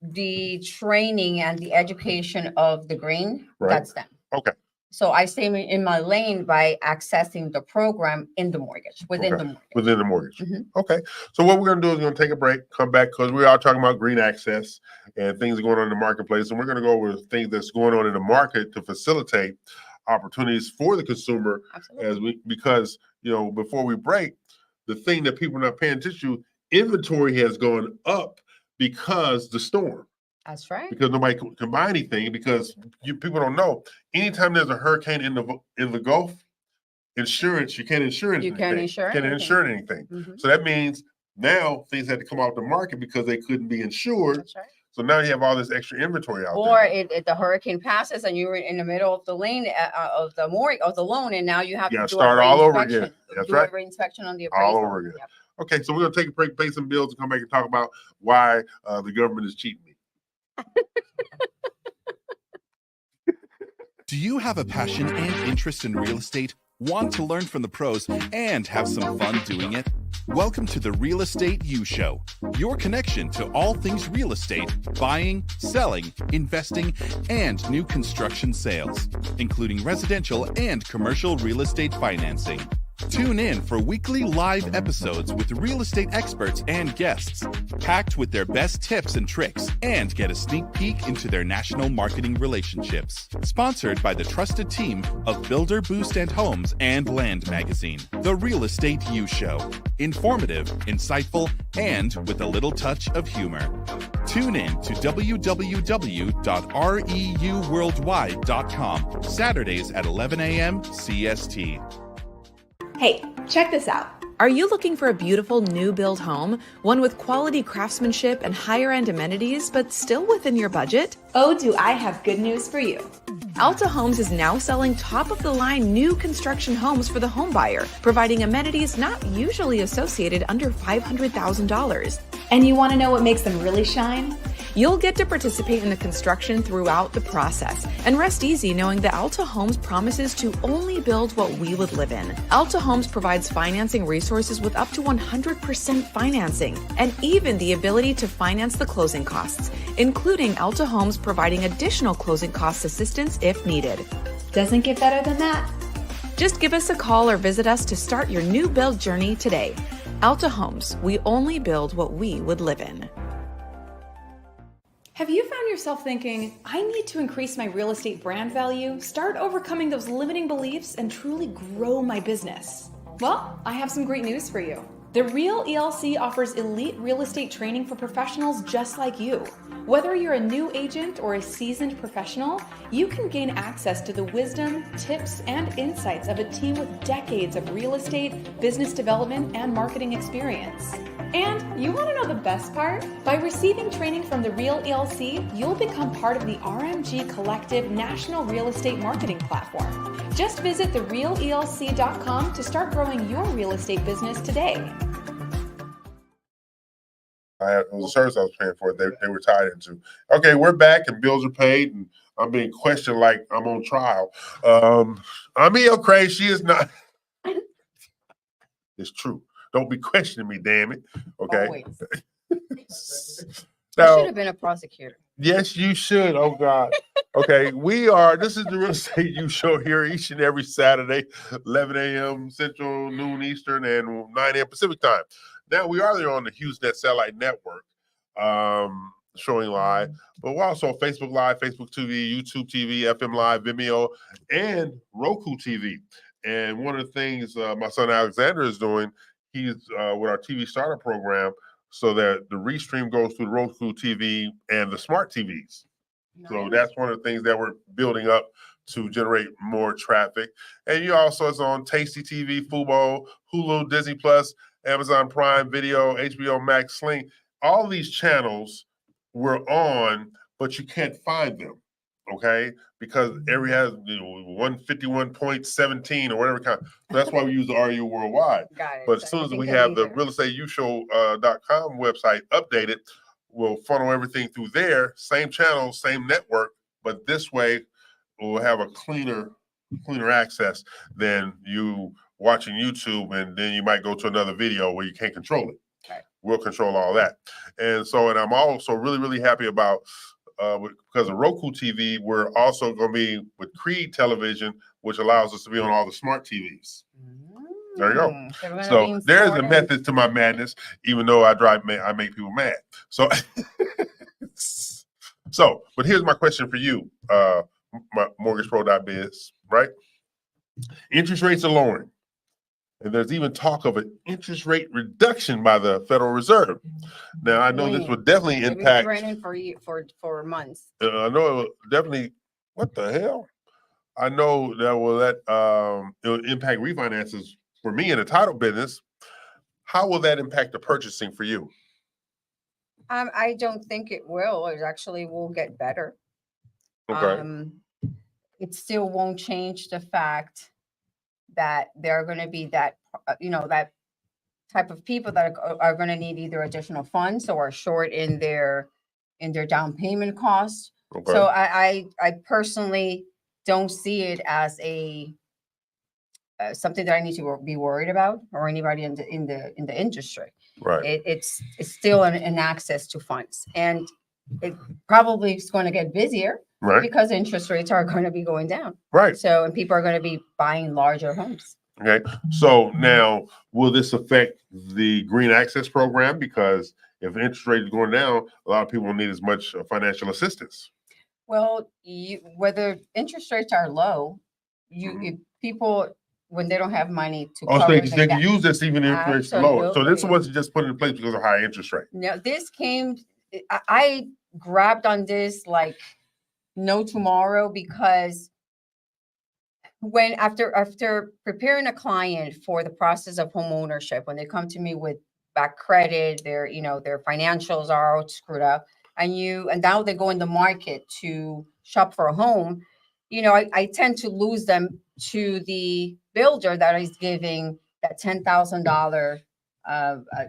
the training and the education of the green, Right. that's them. Okay. So I stay in my lane by accessing the program in the mortgage, within Okay. the mortgage. Within the mortgage. Mhm. Okay. So what we're going to do is we're going to take a break, come back, because we are talking about green access and things going on in the marketplace. And we're going to go over things that's going on in the market to facilitate opportunities for the consumer Absolutely. because, before we break, the thing that people are not paying attention to, inventory has gone up because the storm. That's right. Because nobody can buy anything because people don't know. Anytime there's a hurricane in the Gulf, insurance, you can't insure anything. You can't insure Can't anything. insure anything. Mhm. So that means now things had to come off the market because they couldn't be insured. That's right. So now you have all this extra inventory out Or there. the hurricane passes and you're in the middle of the lane of the loan, and now you have You to gotta do start a all over re-inspection. again. That's Do right. a re-inspection on the appraisal. All over again. Yep. Okay, so we're gonna take a break, pay some bills, and come back and talk about why the government is cheating me. Do you have a passion and interest in real estate? Want to learn from the pros and have some fun doing it? Welcome to the Real Estate U Show, your connection to all things real estate, buying, selling, investing, and new construction sales, including residential and commercial real estate financing. Tune in for weekly live episodes with real estate experts and guests, packed with their best tips and tricks, and get a sneak peek into their national marketing relationships. Sponsored by the trusted team of Builder Boost and Homes and Land Magazine. The Real Estate U Show. Informative, insightful, and with a little touch of humor. Tune in to www.reuworldwide.com, Saturdays at 11 a.m. CST. Hey, check this out. Are you looking for a beautiful new build home? One with quality craftsmanship and higher end amenities, but still within your budget? Oh, do I have good news for you. Alta Homes is now selling top of the line new construction homes for the home buyer, providing amenities not usually associated under $500,000. And you want to know what makes them really shine? You'll get to participate in the construction throughout the process and rest easy knowing that Alta Homes promises to only build what we would live in. Alta Homes provides financing resources with up to 100% financing and even the ability to finance the closing costs, including Alta Homes providing additional closing cost assistance if needed. Doesn't get better than that. Just give us a call or visit us to start your new build journey today. Alta Homes, we only build what we would live in. Have you found yourself thinking, I need to increase my real estate brand value, start overcoming those limiting beliefs, and truly grow my business? Well, I have some great news for you. The Real ELC offers elite real estate training for professionals just like you. Whether you're a new agent or a seasoned professional, you can gain access to the wisdom, tips, and insights of a team with decades of real estate, business development, and marketing experience. And you want to know the best part? By receiving training from the Real ELC, you'll become part of the RMG Collective National Real Estate Marketing Platform. Just visit therealelc.com to start growing your real estate business today. It was a service I was paying for. They were tied into. Okay, we're back and bills are paid and I'm being questioned like I'm on trial. I'm E.L. Craig. She is not. It's true. Don't be questioning me, damn it. Okay. Always. Now, I should have been a prosecutor. yes, you should. Oh God. Okay, this is the Real Estate You Show here each and every Saturday, 11 a.m. Central, noon Eastern, and 9 a.m. Pacific time. Now we are there on the HughesNet Satellite Network, showing live, but we're also on Facebook Live, Facebook TV, YouTube TV, FM Live, Vimeo, and Roku TV. And one of the things my son Alexander is doing, he's with our TV starter program, so that the restream goes through the Roku TV and the smart TVs. So that's one of the things that we're building up to generate more traffic. And you also is on Tasty TV, Fubo, Hulu, Disney Plus, Amazon Prime Video, HBO Max, Sling. All these channels we're on, but you can't find them, okay? Because every has 151.17 or whatever kind. So that's why we use the RU Worldwide. Got it. But as soon as we have the realestateyouShow.com website updated, we'll funnel everything through there, same channel, same network, but this way we'll have a cleaner access than you watching YouTube, and then you might go to another video where you can't control it. Right. We'll control all that. And I'm also really, really happy about, because of Roku TV, we're also going to be with Creed Television, which allows us to be on all the smart TVs. There you go. So there's a method to my madness, even though I make people mad. So, but here's my question for you, my mortgagepro.biz, right? Interest rates are lowering. And there's even talk of an interest rate reduction by the Federal Reserve. Now, I know this would definitely impact. For months. I know it will definitely. What the hell? I know that it will impact refinances for me in the title business. How will that impact the purchasing for you? I don't think it will. It actually will get better. Okay. It still won't change the fact that there are going to be that type of people that are going to need either additional funds or are short in their down payment costs. Okay. So I personally don't see it as something that I need to be worried about, or anybody in the industry. Right. It's still an access to funds, and it probably is going to get busier. Right. Because interest rates are going to be going down. Right. So, and people are going to be buying larger homes. Okay. So now, will this affect the Green Access Program? Because if interest rate is going down, a lot of people will need as much financial assistance. Well, whether interest rates are low, if people, when they don't have money to So cover they can use this even if interest rates are low. So this wasn't just put in place because of high interest rate. No, this came, I grabbed on this like no tomorrow, because when after preparing a client for the process of home ownership, when they come to me with bad credit, their financials are all screwed up, and now they go in the market to shop for a home, I tend to lose them to the builder that is giving that $10,000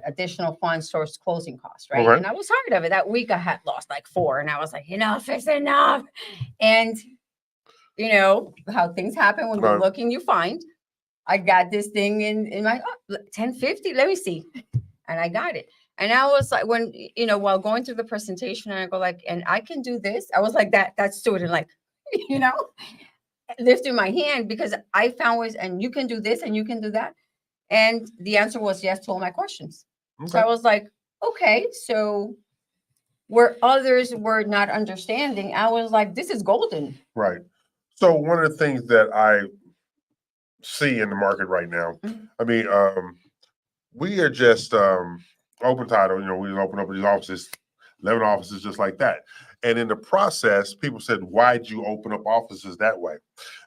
additional funds towards closing costs, right? Okay. And I was tired of it. That week I had lost like 4, and I was like, enough is enough. And how things happen when you're looking, you find. I got this thing in my 1050. Let me see, and I got it. And I was like, when while going through the presentation, and I go like, and I can do this. I was like that student, like, lifting my hand, because I found ways, and you can do this, and you can do that. And the answer was yes to all my questions. Okay. So I was like, okay, so where others were not understanding, I was like, this is golden. Right. So one of the things that I see in the market right now, I mean, we are just open title. You know, we open up these offices, 11 offices just like that. And in the process, people said, why'd you open up offices that way?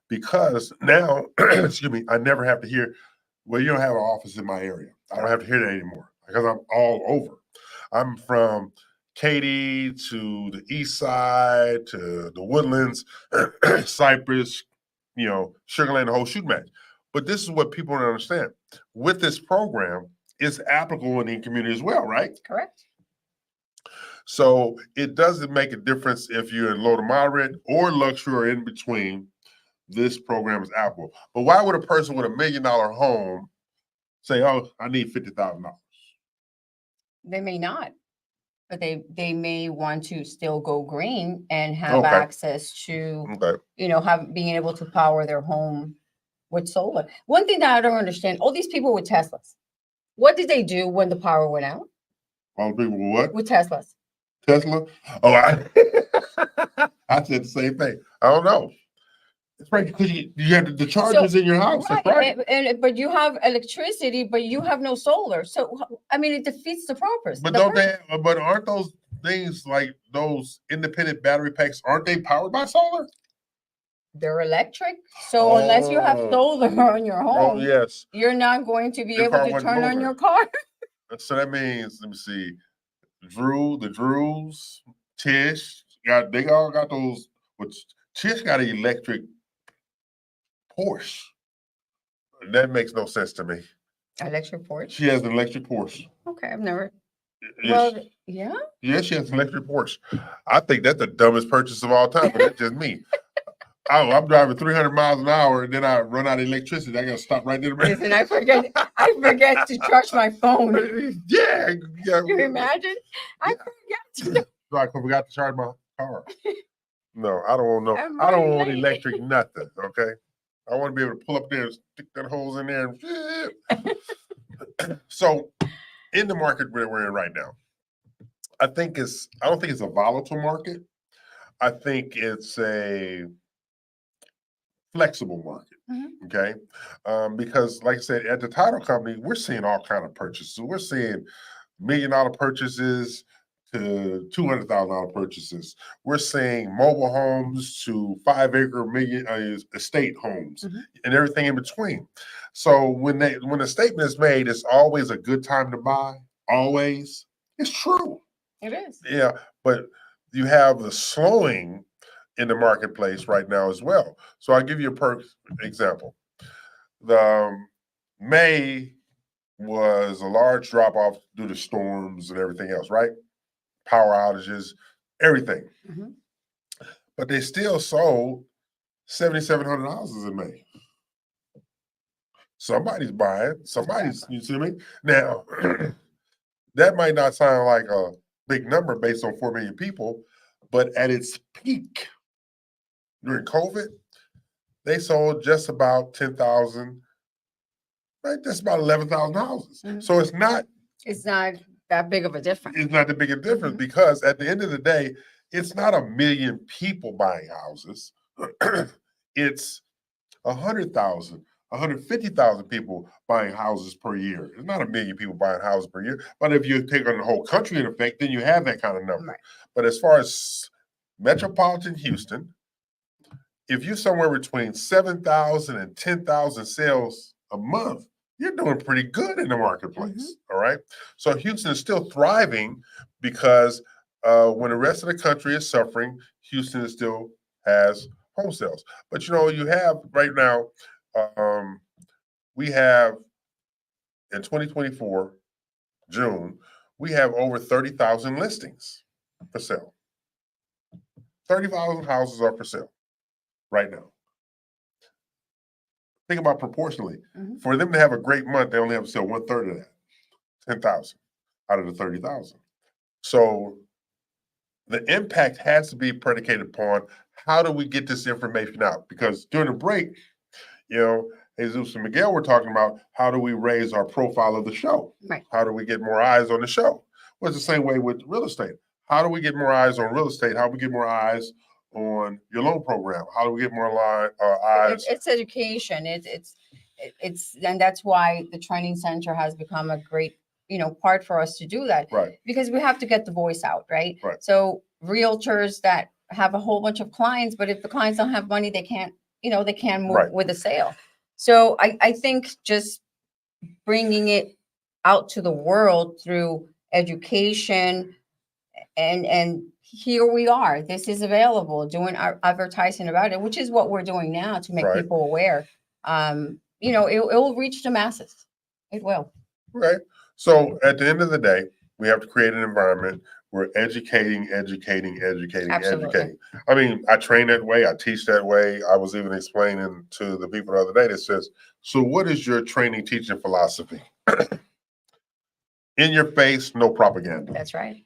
Because now, excuse me, I never have to hear, well, you don't have an office in my area. I don't have to hear that anymore because I'm all over. I'm from Katy to the east side to the Woodlands, Cypress, you know, Sugarland, the whole shoot match. But this is what people don't understand. With this program, it's applicable in the community as well, right? Correct. So it doesn't make a difference if you're in low to moderate or luxury or in between. This program is applicable. But why would a person with $1 million home say, oh, I need $50,000? They may not, but they may want to still go green and have Okay. access to, Okay. you know, being able to power their home with solar. One thing that I don't understand, all these people with Teslas, what did they do when the power went out All the people with what? with Teslas? Tesla? Oh, I said the same thing. I don't know. It's right because you have the chargers in your house. That's right. But you have electricity, but you have no solar. So I mean, it defeats the purpose. But don't they? But aren't those things like those independent battery packs? Aren't they powered by solar? They're electric. So unless you have solar on your home, yes, you're not going to be Your able car to wouldn't turn go on there. your car. So that means, let me see, the Drews, Tish, they all got those. Which Tish got an electric Porsche. That makes no sense to me. Electric Porsche. She has an electric Porsche. Okay, I've never. Yes. Well, yeah. Yes, she has an electric Porsche. I think that's the dumbest purchase of all time, but that's just me. I'm driving 300 miles an hour and then I run out of electricity. I got to stop right there. Listen, I forget to charge my phone. Yeah. Can you imagine? I forget to. So I forgot to charge my car. No, I don't want no. I'm I don't running want late. electric nothing. Okay, I want to be able to pull up there and stick that hose in there. So, in the market where we're in right now, I don't think it's a volatile market. I think it's a flexible market. Mhm. Okay, because like I said, at the title company, we're seeing all kind of purchases. We're seeing $1 million purchases to $200,000 purchases. We're seeing mobile homes to 5-acre million estate homes and everything in between. So when a statement is made, it's always a good time to buy. Always, it's true. It is. Yeah, but you have the slowing in the marketplace right now as well. So I'll give you a example. The May was a large drop off due to storms and everything else, right? Power outages, everything. Mhm. But they still sold 7,700 houses in May. Somebody's buying, you see me? Now, that might not sound like a big number based on 4 million people, but at its peak during COVID, they sold just about 10,000, right? That's about 11,000 houses. Mhm. So it's not that big of a difference. It's not the big a difference because at the end of the day, it's not 1 million people buying houses. It's 100,000, 150,000 people buying houses per year. It's not 1 million people buying houses per year. But if you take on the whole country in effect, then you have that kind of number. Right. But as far as metropolitan Houston, if you're somewhere between 7,000 and 10,000 sales a month, you're doing pretty good in the marketplace. All right. So Houston is still thriving because when the rest of the country is suffering, Houston still has home sales. But you have right now, we have in 2024, June, we have over 30,000 listings for sale. 30,000 houses are for sale right now. Think about proportionally. For them to have a great month, they only have to sell 1/3 of that, 10,000 out of the 30,000. So the impact has to be predicated upon how do we get this information out? Because during the break, Jesus and Miguel were talking about how do we raise our profile of the show? Right. How do we get more eyes on the show? Well, it's the same way with real estate. How do we get more eyes on real estate? How do we get more eyes on your loan program? How do we get more eyes? It's education. It's and that's why the training center has become a great, part for us to do that. Right. Because we have to get the voice out, right? Right. So realtors that have a whole bunch of clients, but if the clients don't have money, they can't move Right. with a sale. So I think just bringing it out to the world through education and here we are, this is available, doing our advertising about it, which is what we're doing now to make Right. people aware. It will reach the masses. It will. Right. So at the end of the day, we have to create an environment where educating. Absolutely. I mean, I train that way. I teach that way. I was even explaining to the people the other day that says, so what is your training teaching philosophy? In your face, no propaganda. That's right.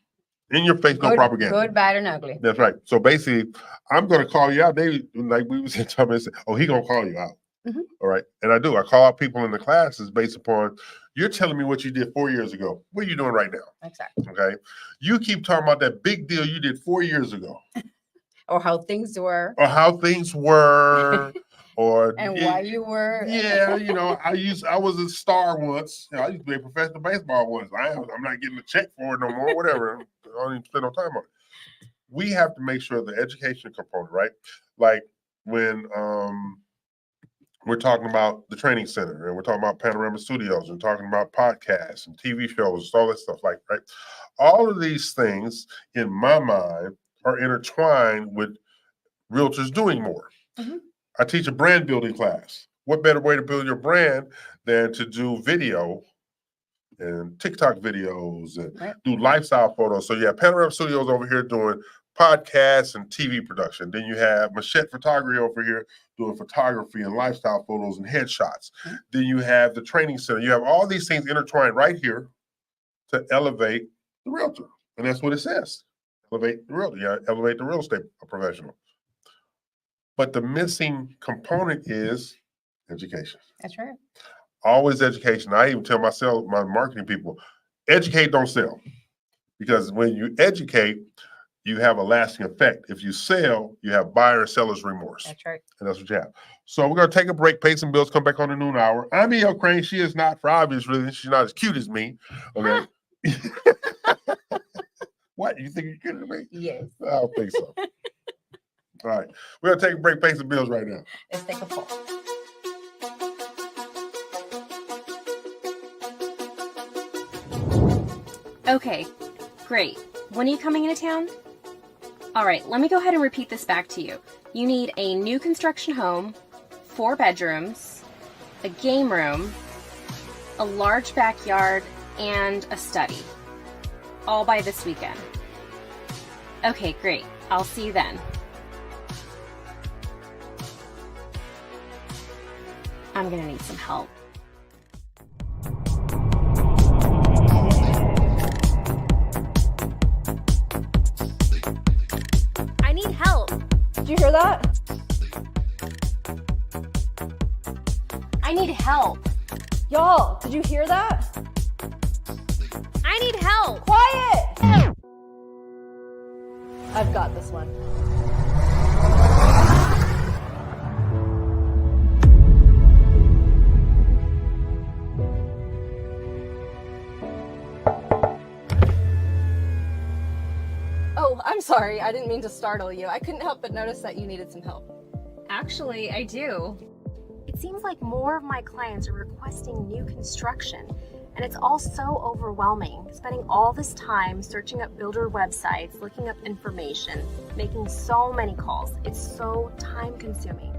In your face, no propaganda. Good, bad, and ugly. That's right. So basically, I'm going to call you out. They, like we was in time and said, oh, he going to call you out. Mhm. All right. And I do. I call out people in the classes based upon, you're telling me what you did 4 years ago. What are you doing right now? Exactly. Okay. You keep talking about that big deal you did 4 years ago, Or how things were or how things were, or and why you were. Yeah, I was a star once. I used to be a professional baseball once. I'm not getting a check for it no more. Whatever. I don't even spend no time on it. We have to make sure the education component, right? Like when we're talking about the training center and we're talking about Panorama Studios and talking about podcasts and TV shows, all that stuff, like, right? All of these things, in my mind, are intertwined with realtors doing more. Mhm. I teach a brand building class. What better way to build your brand than to do video and TikTok videos and Right. do lifestyle photos? So you have Panorama Studios over here doing podcasts and TV production. Then you have Machette Photography over here doing photography and lifestyle photos and headshots. Mm-hmm. Then you have the training center. You have all these things intertwined right here to elevate the realtor. And that's what it says. Elevate the realtor. Yeah, elevate the real estate professional. But the missing component is education. That's right. Always education. I even tell my marketing people, educate, don't sell. Because when you educate, you have a lasting effect. If you sell, you have buyer and seller's remorse. That's right. And that's what you have. So we're going to take a break, pay some bills, come back on the noon hour. I'm E.L. Crane. She is not, for obvious reasons, she's not as cute as me. Okay. What? You think you're cuter than me? Yes. I don't think so. All right. We're going to take a break, pay some bills right now. Let's take a poll. Okay, great. When are you coming into town? All right, let me go ahead and repeat this back to you. You need a new construction home, 4 bedrooms, a game room, a large backyard, and a study. All by this weekend. Okay, great. I'll see you then. I'm gonna need some help. I need help. Did you hear that? I need help. Y'all, did you hear that? I need help. Quiet! I've got this one. Oh, I'm sorry. I didn't mean to startle you. I couldn't help but notice that you needed some help. Actually, I do. It seems like more of my clients are requesting new construction, and it's all so overwhelming. Spending all this time searching up builder websites, looking up information, making so many calls. It's so time consuming.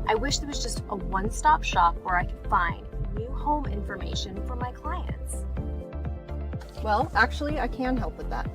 I wish there was just a one-stop shop where I could find new home information for my clients. Well, actually, I can help with that.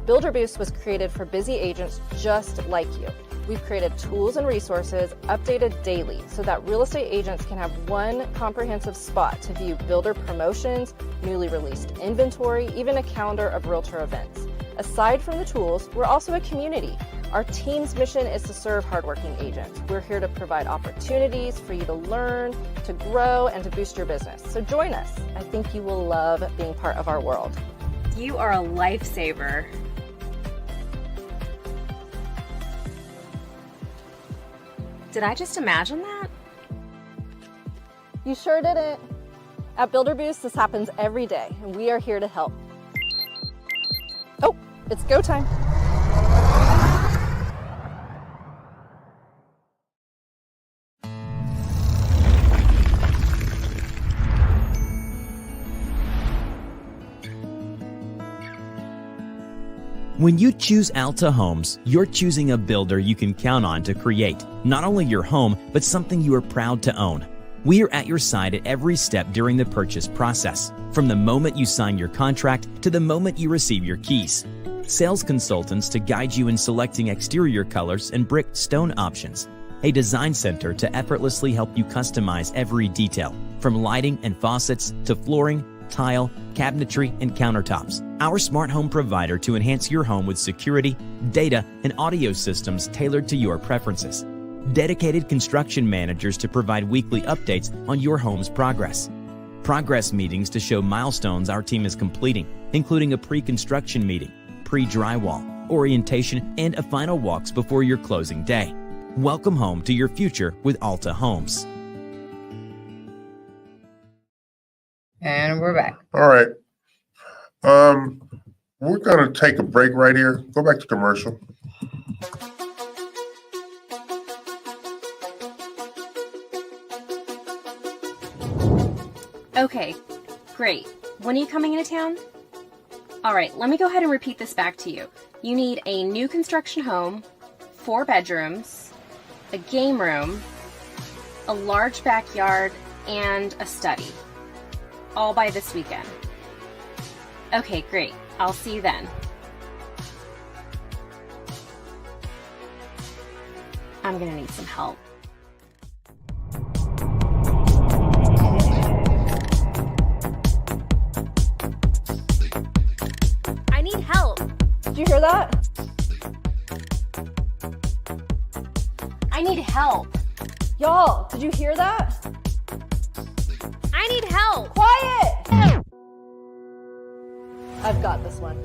Builder Boost was created for busy agents just like you. We've created tools and resources updated daily so that real estate agents can have one comprehensive spot to view builder promotions, newly released inventory, even a calendar of realtor events. Aside from the tools, we're also a community. Our team's mission is to serve hardworking agents. We're here to provide opportunities for you to learn, to grow, and to boost your business. So join us. I think you will love being part of our world. You are a lifesaver. Did I just imagine that? You sure didn't. At Builder Boost, this happens every day, and we are here to help. Oh, it's go time. When you choose Alta Homes, you're choosing a builder you can count on to create not only your home, but something you are proud to own. We are at your side at every step during the purchase process, from the moment you sign your contract to the moment you receive your keys. Sales consultants to guide you in selecting exterior colors and brick stone options. A design center to effortlessly help you customize every detail, from lighting and faucets to flooring, tile, cabinetry, and countertops. Our smart home provider to enhance your home with security, data, and audio systems tailored to your preferences. Dedicated construction managers to provide weekly updates on your home's progress. Progress meetings to show milestones our team is completing, including a pre-construction meeting, pre-drywall, orientation, and a final walks before your closing day. Welcome home to your future with Alta Homes. And we're back. All right. We're gonna take a break right here. Go back to commercial. Okay, great. When are you coming into town? All right, let me go ahead and repeat this back to you. You need a new construction home, 4 bedrooms, a game room, a large backyard, and a study. All by this weekend. Okay, great. I'll see you then. I'm gonna need some help. I need help. Did you hear that? I need help. Y'all, did you hear that? I need help. Quiet! I've got this one.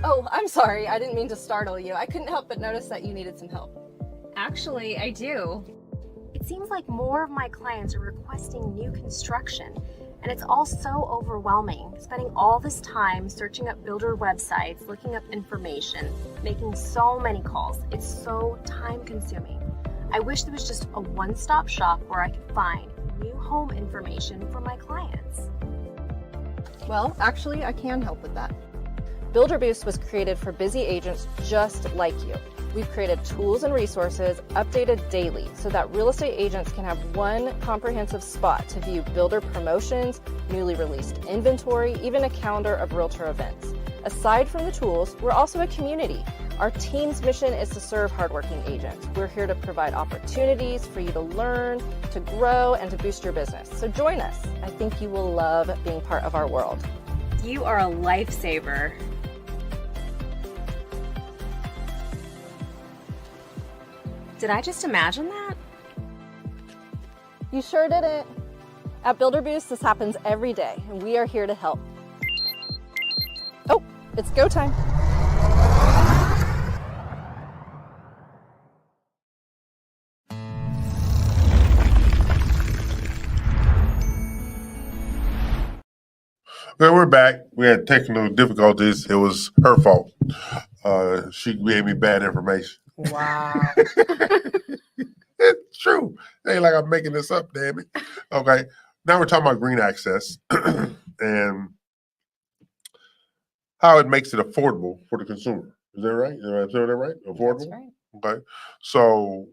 Oh, I'm sorry. I didn't mean to startle you. I couldn't help but notice that you needed some help. Actually, I do. It seems like more of my clients are requesting new construction, and it's all so overwhelming. Spending all this time searching up builder websites, looking up information, making so many calls. It's so time consuming. I wish there was just a one-stop shop where I could find new home information for my clients. Well, actually, I can help with that. Builder Boost was created for busy agents just like you. We've created tools and resources updated daily so that real estate agents can have one comprehensive spot to view builder promotions, newly released inventory, even a calendar of realtor events. Aside from the tools, we're also a community. Our team's mission is to serve hardworking agents. We're here to provide opportunities for you to learn, to grow, and to boost your business. So join us. I think you will love being part of our world. You are a lifesaver. Did I just imagine that? You sure didn't. At Builder Boost, this happens every day, and we are here to help. Oh, it's go time. Well, we're back. We had technical difficulties. It was her fault. She gave me bad information. Wow. It's true. It ain't like I'm making this up, damn it. Okay. Now we're talking about green access and how it makes it affordable for the consumer. Is that right? Did I say that right? Affordable? That's right. Okay. So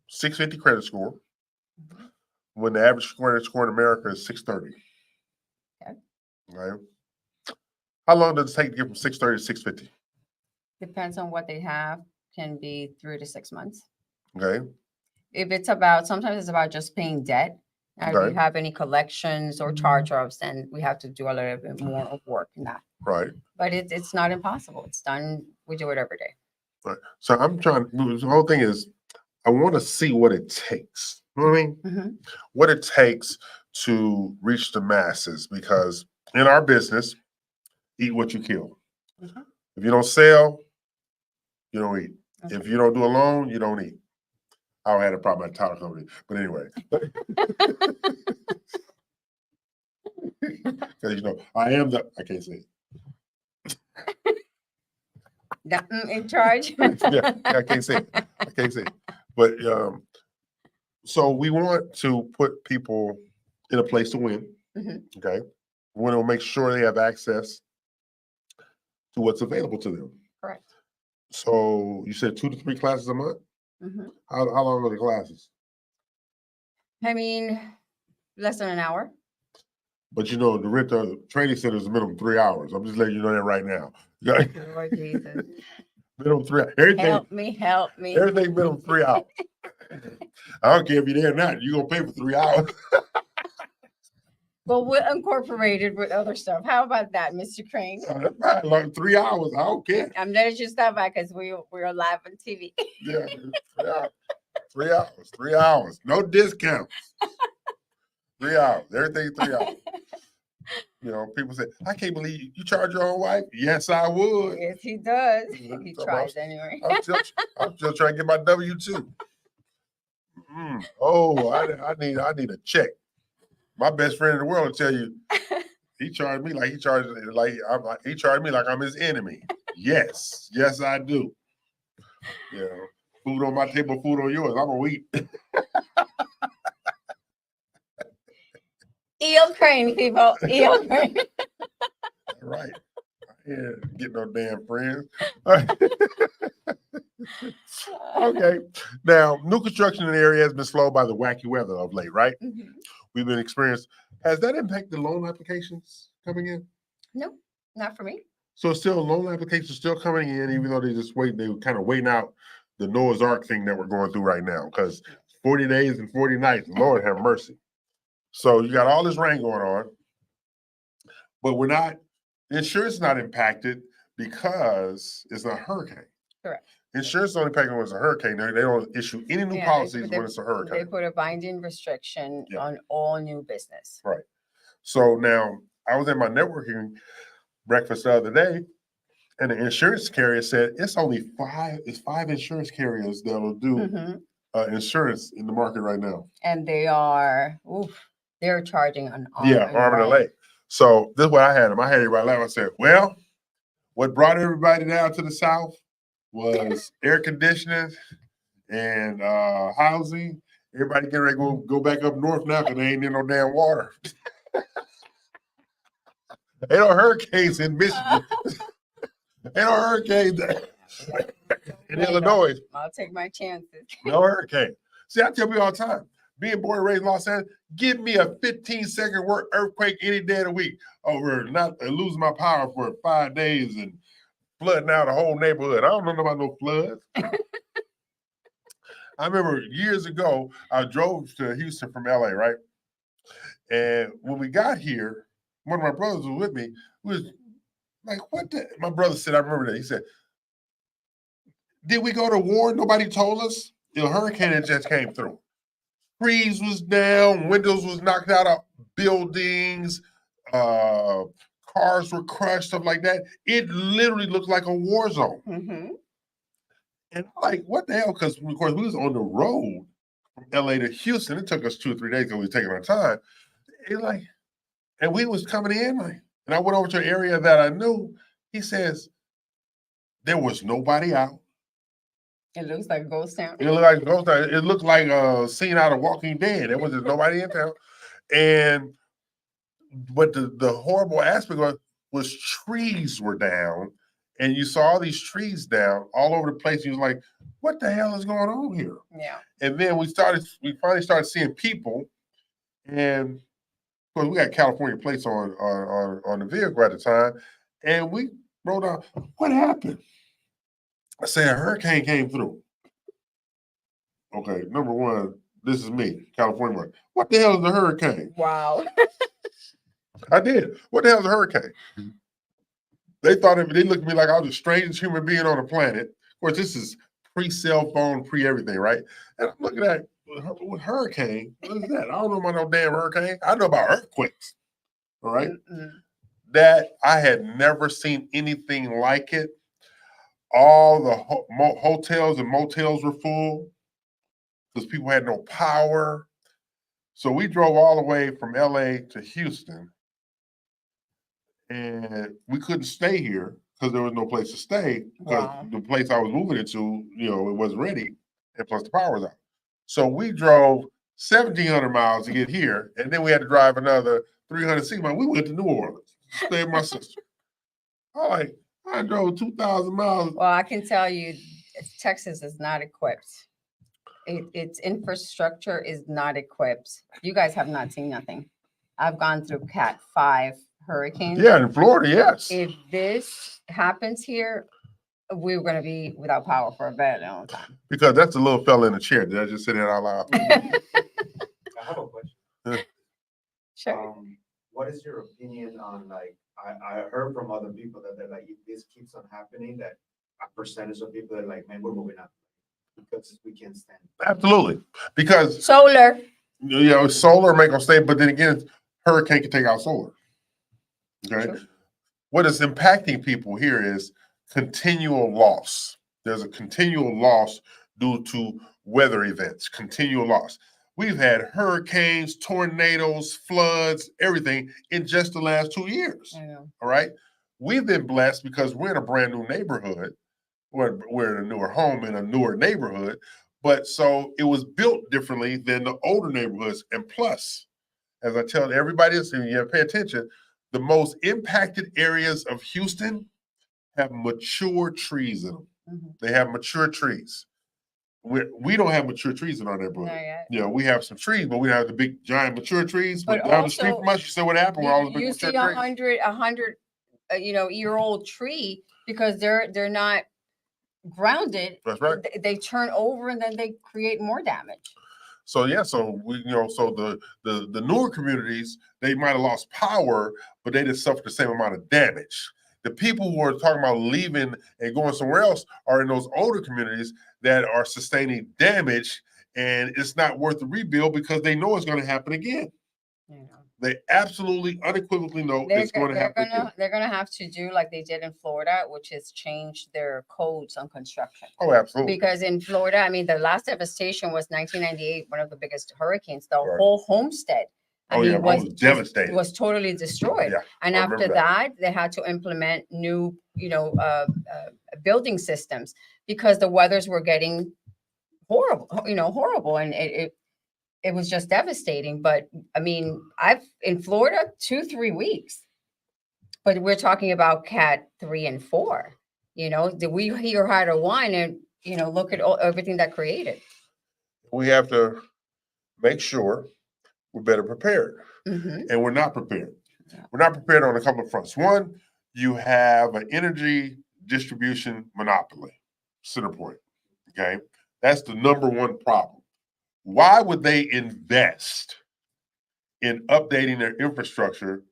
650 credit score. When the average credit score in America is 630. Okay. Okay. How long does it take to get from 630 to 650? Depends on what they have, can be 3 to 6 months. Okay. If it's about, sometimes it's about just paying debt. If you Okay. have any collections or charge-offs, then we have to do a little bit more of work in that. Right. But it's not impossible. It's done. We do it every day. Right. So I'm trying, the whole thing is, I want to see what it takes. You know what I mean? Mhm. What it takes to reach the masses because in our business, eat what you kill. Mhm. If you don't sell, you don't eat. If you don't do a loan, you don't eat. I don't have a problem at the title company, but anyway. Because I am I can't say it. In charge. Yeah, I can't say it. I can't say it. But so we want to put people in a place to win. Mhm. Okay. We want to make sure they have access to what's available to them. Correct. So you said 2 to 3 classes a month? Mhm. How long are the classes? I mean, less than an hour. But the rent of the training center is a minimum 3 hours. I'm just letting you know that right now. Lord Jesus. Minimum 3 hours. Everything, Help me. everything minimum 3 hours. I don't care if you're there or not. You're gonna pay for 3 hours. Well, we're incorporated with other stuff. How about that, Mr. Crane? That's fine. Like 3 hours. I don't care. I'm letting you stop by because we're live on TV. Yeah, 3 hours. 3 hours. 3 hours. No discounts. 3 hours. Everything 3 hours. People say, I can't believe you charge your own wife. Yes, I would. Yes, he does. Mhm. He So tries anyway. I'm still trying to get my W-2. Oh, I need a check. My best friend in the world will tell you, he charged me like he charged me like I'm his enemy. Yes, I do. Food on my table, food on yours. I'm gonna eat. Eel Crane, people. Eel Crane. Right. Yeah, get no damn friends. Okay. Now, new construction in the area has been slowed by the wacky weather of late, right? Mhm. We've been experienced. Has that impacted loan applications coming in? No, not for me. So still loan applications still coming in, even though they were kind of waiting out the Noah's Ark thing that we're going through right now. Because 40 days and 40 nights, Lord have mercy. So you got all this rain going on, but insurance is not impacted because it's a hurricane. Correct. Insurance is only impacted when it's a hurricane. They don't issue any new policies when it's a They hurricane. put a binding restriction on all new business. Right. So now I was at my networking breakfast the other day, and the insurance carrier said it's only 5 insurance carriers that will do Mhm. insurance in the market right now. And they're charging an arm. Arm and a leg. So this is what I had them. I had everybody laugh. I said, well, what brought everybody down to the South was air conditioning and housing. Everybody getting ready to go back up north now because they ain't in no damn water. Ain't no hurricanes in Michigan. Ain't no hurricanes in Illinois. I'll take my chances. No hurricane. See, I tell people all the time, being born and raised in Los Angeles, give me a 15-second earthquake any day of the week over not losing my power for 5 days and flooding out a whole neighborhood. I don't know about no floods. I remember years ago, I drove to Houston from LA, right? And when we got here, one of my brothers was with me. We was like, what the? My brother said, I remember that. He said, did we go to war? Nobody told us. The hurricane that just came through. Trees was down, windows was knocked out of buildings, cars were crushed, stuff like that. It literally looked like a war zone. Mm-hmm. And I'm like, what the hell? Because of course we was on the road from LA to Houston. It took us 2 or 3 days because we were taking our time. And we was coming in, and I went over to an area that I knew. He says, there was nobody out. It looks like a ghost town. It looked like a ghost town. It looked like a scene out of Walking Dead. There was just nobody in town. But the horrible aspect was trees were down, and you saw all these trees down all over the place. You was like, what the hell is going on here? Yeah. And then we finally started seeing people, and of course we got California plates on the vehicle at the time, and we wrote down, what happened? I said, a hurricane came through. Okay, number one, this is me, California. What the hell is a hurricane? Wow. I did. What the hell is a hurricane? They looked at me like I was the strangest human being on the planet. Of course, this is pre-cell phone, pre-everything, right? And I'm looking at with hurricane, what is that? I don't know about no damn hurricane. I know about earthquakes. All right. That I had never seen anything like it. All the hotels and motels were full because people had no power. So we drove all the way from LA to Houston, and we couldn't stay here because there was no place to stay because the place I was moving into, it wasn't ready, and plus the power was out. So we drove 1,700 miles to get here, and then we had to drive another 360 miles. We went to New Orleans, stayed with my sister. I drove 2,000 miles. Well, I can tell you, Texas is not equipped. Its infrastructure is not equipped. You guys have not seen nothing. I've gone through Cat 5 hurricanes. Yeah, in Florida, yes. If this happens here, we're going to be without power for a very long time. Because that's a little fella in the chair. Did I just say that out loud? I have a question. Sure. What is your opinion on, I heard from other people that they're like, if this keeps on happening, that a percentage of people are like, man, we're moving up because we can't stand it. Absolutely. Because solar. Solar make them stay, but then again, hurricane can take out solar. Okay. Sure. What is impacting people here is continual loss. There's a continual loss due to weather events, continual loss. We've had hurricanes, tornadoes, floods, everything in just the last 2 years. All right. We've been blessed because we're in a brand new neighborhood. We're in a newer home in a newer neighborhood. But so it was built differently than the older neighborhoods. And plus, as I tell everybody else, and you pay attention, the most impacted areas of Houston have mature trees in them. Mm-hmm. They have mature trees. We don't have mature trees in our neighborhood. We have some trees, but we don't have the big, giant, mature trees. But down the street from us, you see what happened with all the big mature trees. 100 year-old tree because they're not grounded. That's right. They turn over and then they create more damage. So we, so the newer communities, they might have lost power, but they didn't suffer the same amount of damage. The people who are talking about leaving and going somewhere else are in those older communities that are sustaining damage, and it's not worth the rebuild because they know it's going to happen again. They absolutely, unequivocally know it's going to happen again. They're going to have to do like they did in Florida, which is change their codes on construction. Oh, absolutely. Because in Florida, I mean, the last devastation was 1998, one of the biggest hurricanes. The whole homestead. Was devastated. Was totally destroyed. Yeah, and after that, they had to implement new, building systems because the weathers were getting horrible, and it was just devastating. But I mean, in Florida 2-3 weeks, but we're talking about Cat 3 and 4. Did we hear how to whine and look at everything that created? We have to make sure we're better prepared. Mm-hmm. And we're not prepared. Yeah. We're not prepared on a couple of fronts. One, you have an energy distribution monopoly, CenterPoint. Okay. That's the number one problem. Why would they invest in updating their infrastructure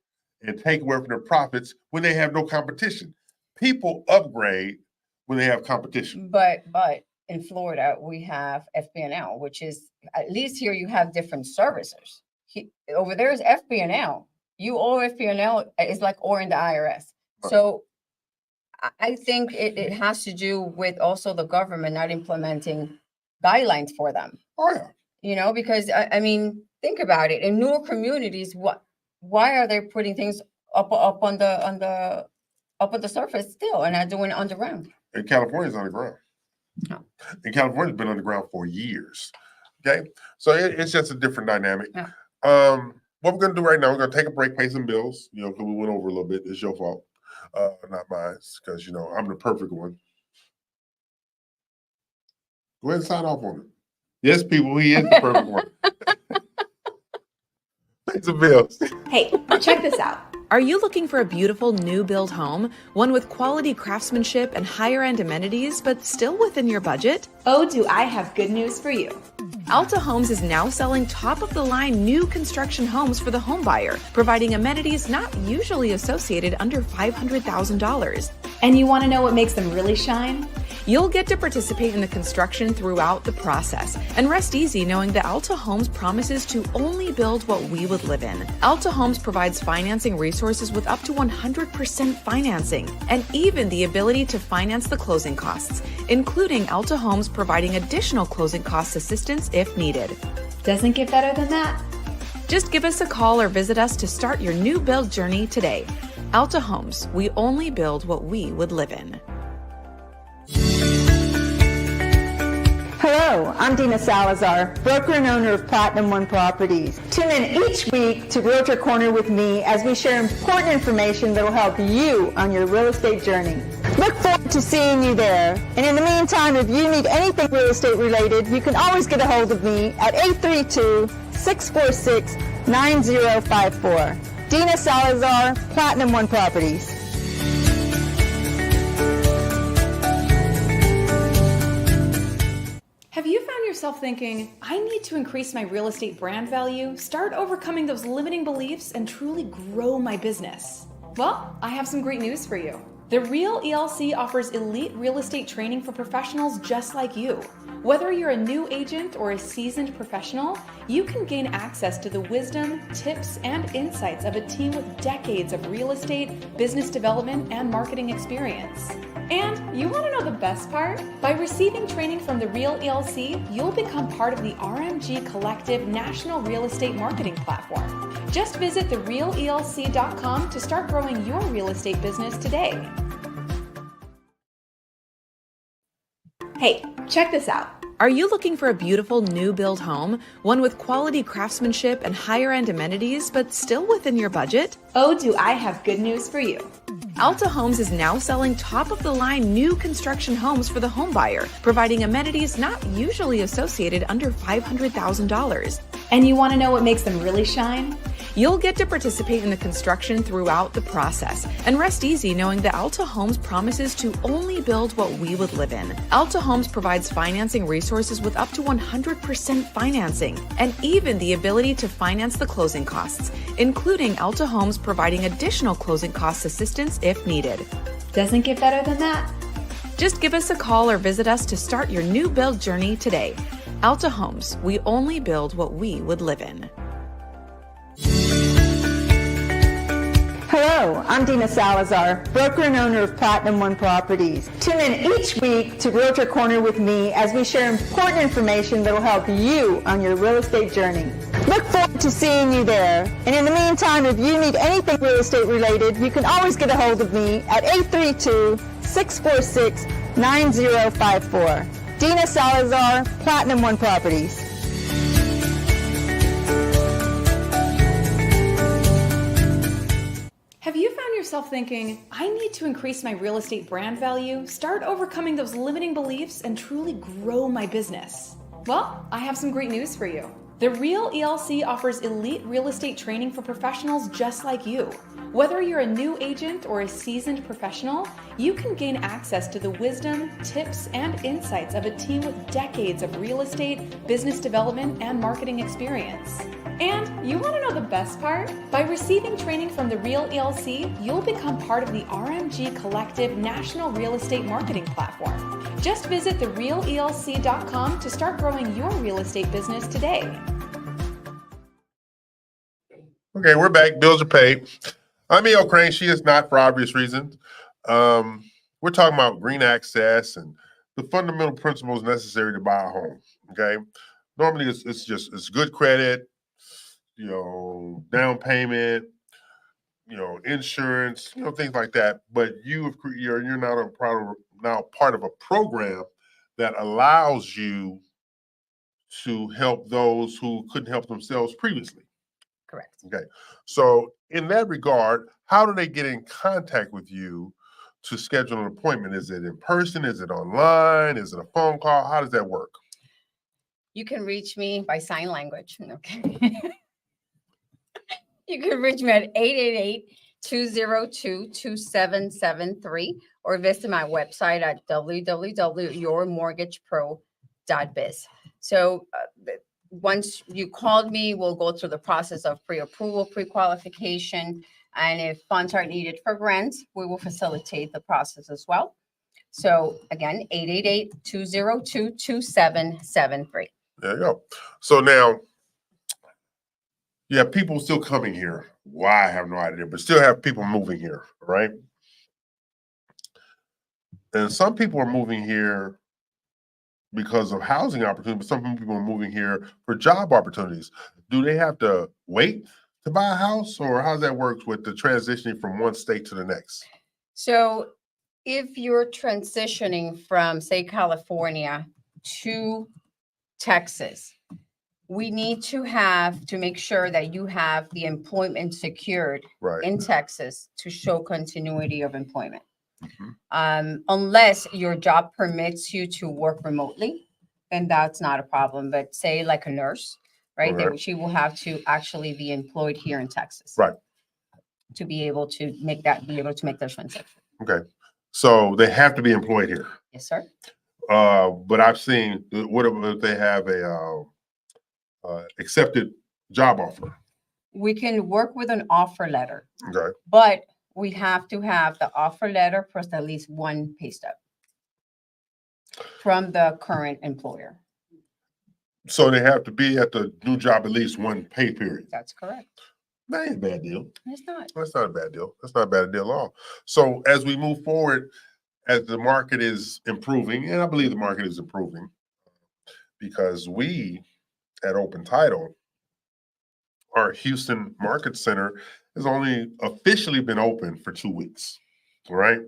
and take away from their profits when they have no competition? People upgrade when they have competition. But in Florida, we have FP&L, which is, at least here you have different servicers. Over there is FP&L. You owe FP&L is like or in the IRS. Right. So I think it has to do with also the government not implementing guidelines for them. Oh yeah. Because I mean, think about it. In newer communities, why are they putting things up on the surface still and not doing it underground? In California, it's underground. No. And California's been underground for years. Okay, so it's just a different dynamic. Yeah. What we're gonna do right now, we're gonna take a break, pay some bills. Because we went over a little bit. It's your fault, not mine, because I'm the perfect one. Go ahead and sign off on it. Yes, people, he is the perfect one. Pay some bills. Hey, check this out. Are you looking for a beautiful new build home? One with quality craftsmanship and higher end amenities, but still within your budget? Oh, do I have good news for you. Alta Homes is now selling top-of-the-line new construction homes for the home buyer, providing amenities not usually associated under $500,000. And you want to know what makes them really shine? You'll get to participate in the construction throughout the process and rest easy knowing that Alta Homes promises to only build what we would live in. Alta Homes provides financing resources with up to 100% financing and even the ability to finance the closing costs, including Alta Homes providing additional closing cost assistance if needed. Doesn't get better than that. Just give us a call or visit us to start your new build journey today. Alta Homes, we only build what we would live in. Hello, I'm Dina Salazar, broker and owner of Platinum One Properties. Tune in each week to Realtor Corner with me as we share important information that will help you on your real estate journey. Look forward to seeing you there. And in the meantime, if you need anything real estate related, you can always get a hold of me at 832-646-9054. Dina Salazar, Platinum One Properties. Have you found yourself thinking, I need to increase my real estate brand value, start overcoming those limiting beliefs, and truly grow my business? Well, I have some great news for you. The Real ELC offers elite real estate training for professionals just like you. Whether you're a new agent or a seasoned professional, you can gain access to the wisdom, tips, and insights of a team with decades of real estate, business development, and marketing experience. And you want to know the best part? By receiving training from the Real ELC, you'll become part of the RMG Collective National Real Estate Marketing Platform. Just visit therealelc.com to start growing your real estate business today. Hey, check this out. Are you looking for a beautiful new build home, one with quality craftsmanship and higher end amenities, but still within your budget? Oh, do I have good news for you. Alta Homes is now selling top-of-the-line new construction homes for the home buyer, providing amenities not usually associated under $500,000. And you want to know what makes them really shine? You'll get to participate in the construction throughout the process and rest easy knowing that Alta Homes promises to only build what we would live in. Alta Homes provides financing resources with up to 100% financing and even the ability to finance the closing costs, including Alta Homes providing additional closing cost assistance if needed. Doesn't get better than that. Just give us a call or visit us to start your new build journey today. Alta Homes, we only build what we would live in. Hello, I'm Dina Salazar, broker and owner of Platinum One Properties. Tune in each week to Realtor Corner with me as we share important information that will help you on your real estate journey. Look forward to seeing you there. And in the meantime, if you need anything real estate related, you can always get a hold of me at 832-646-9054. Dina Salazar, Platinum One Properties. Have you found yourself thinking, I need to increase my real estate brand value, start overcoming those limiting beliefs, and truly grow my business? Well, I have some great news for you. The Real ELC offers elite real estate training for professionals just like you. Whether you're a new agent or a seasoned professional, you can gain access to the wisdom, tips, and insights of a team with decades of real estate, business development, and marketing experience. And you want to know the best part? By receiving training from the Real ELC, you'll become part of the RMG Collective National Real Estate Marketing Platform. Just visit therealelc.com to start growing your real estate business today. Okay, we're back. Bills are paid. I'm E.L. Crane. She is not, for obvious reasons. We're talking about green access and the fundamental principles necessary to buy a home. Okay, normally it's good credit, down payment, insurance, things like that. But you're now part of a program that allows you to help those who couldn't help themselves previously. Correct. Okay. So in that regard, how do they get in contact with you to schedule an appointment? Is it in person? Is it online? Is it a phone call? How does that work? You can reach me by sign language. Okay. You can reach me at 888-202-2773 or visit my website at www.yourmortgagepro.biz. So once you called me, we'll go through the process of pre-approval, pre-qualification. And if funds are needed for grants, we will facilitate the process as well. So again, 888-202-2773. There you go. So now, you have people still coming here. Why, I have no idea, but still have people moving here, right? And some people are moving here because of housing opportunities, but some people are moving here for job opportunities. Do they have to wait to buy a house, or how does that work with the transitioning from one state to the next? So if you're transitioning from, say, California to Texas, we need to make sure that you have the employment secured Right. in Texas to show continuity of employment. Mhm. Unless your job permits you to work remotely, then that's not a problem. But say like a nurse, right? Okay. She will have to actually be employed here in Texas. Right. To be able to make that transition. Okay. So they have to be employed here. Yes, sir. But I've seen, what if they have a accepted job offer? We can work with an offer letter, Okay. but we have to have the offer letter plus at least one pay stub from the current employer. So they have to be at the new job at least one pay period. That's correct. That ain't a bad deal. It's not. That's not a bad deal. That's not a bad deal at all. So as we move forward, as the market is improving, and I believe the market is improving, because we at Open Title, our Houston Market Center has only officially been open for 2 weeks, right?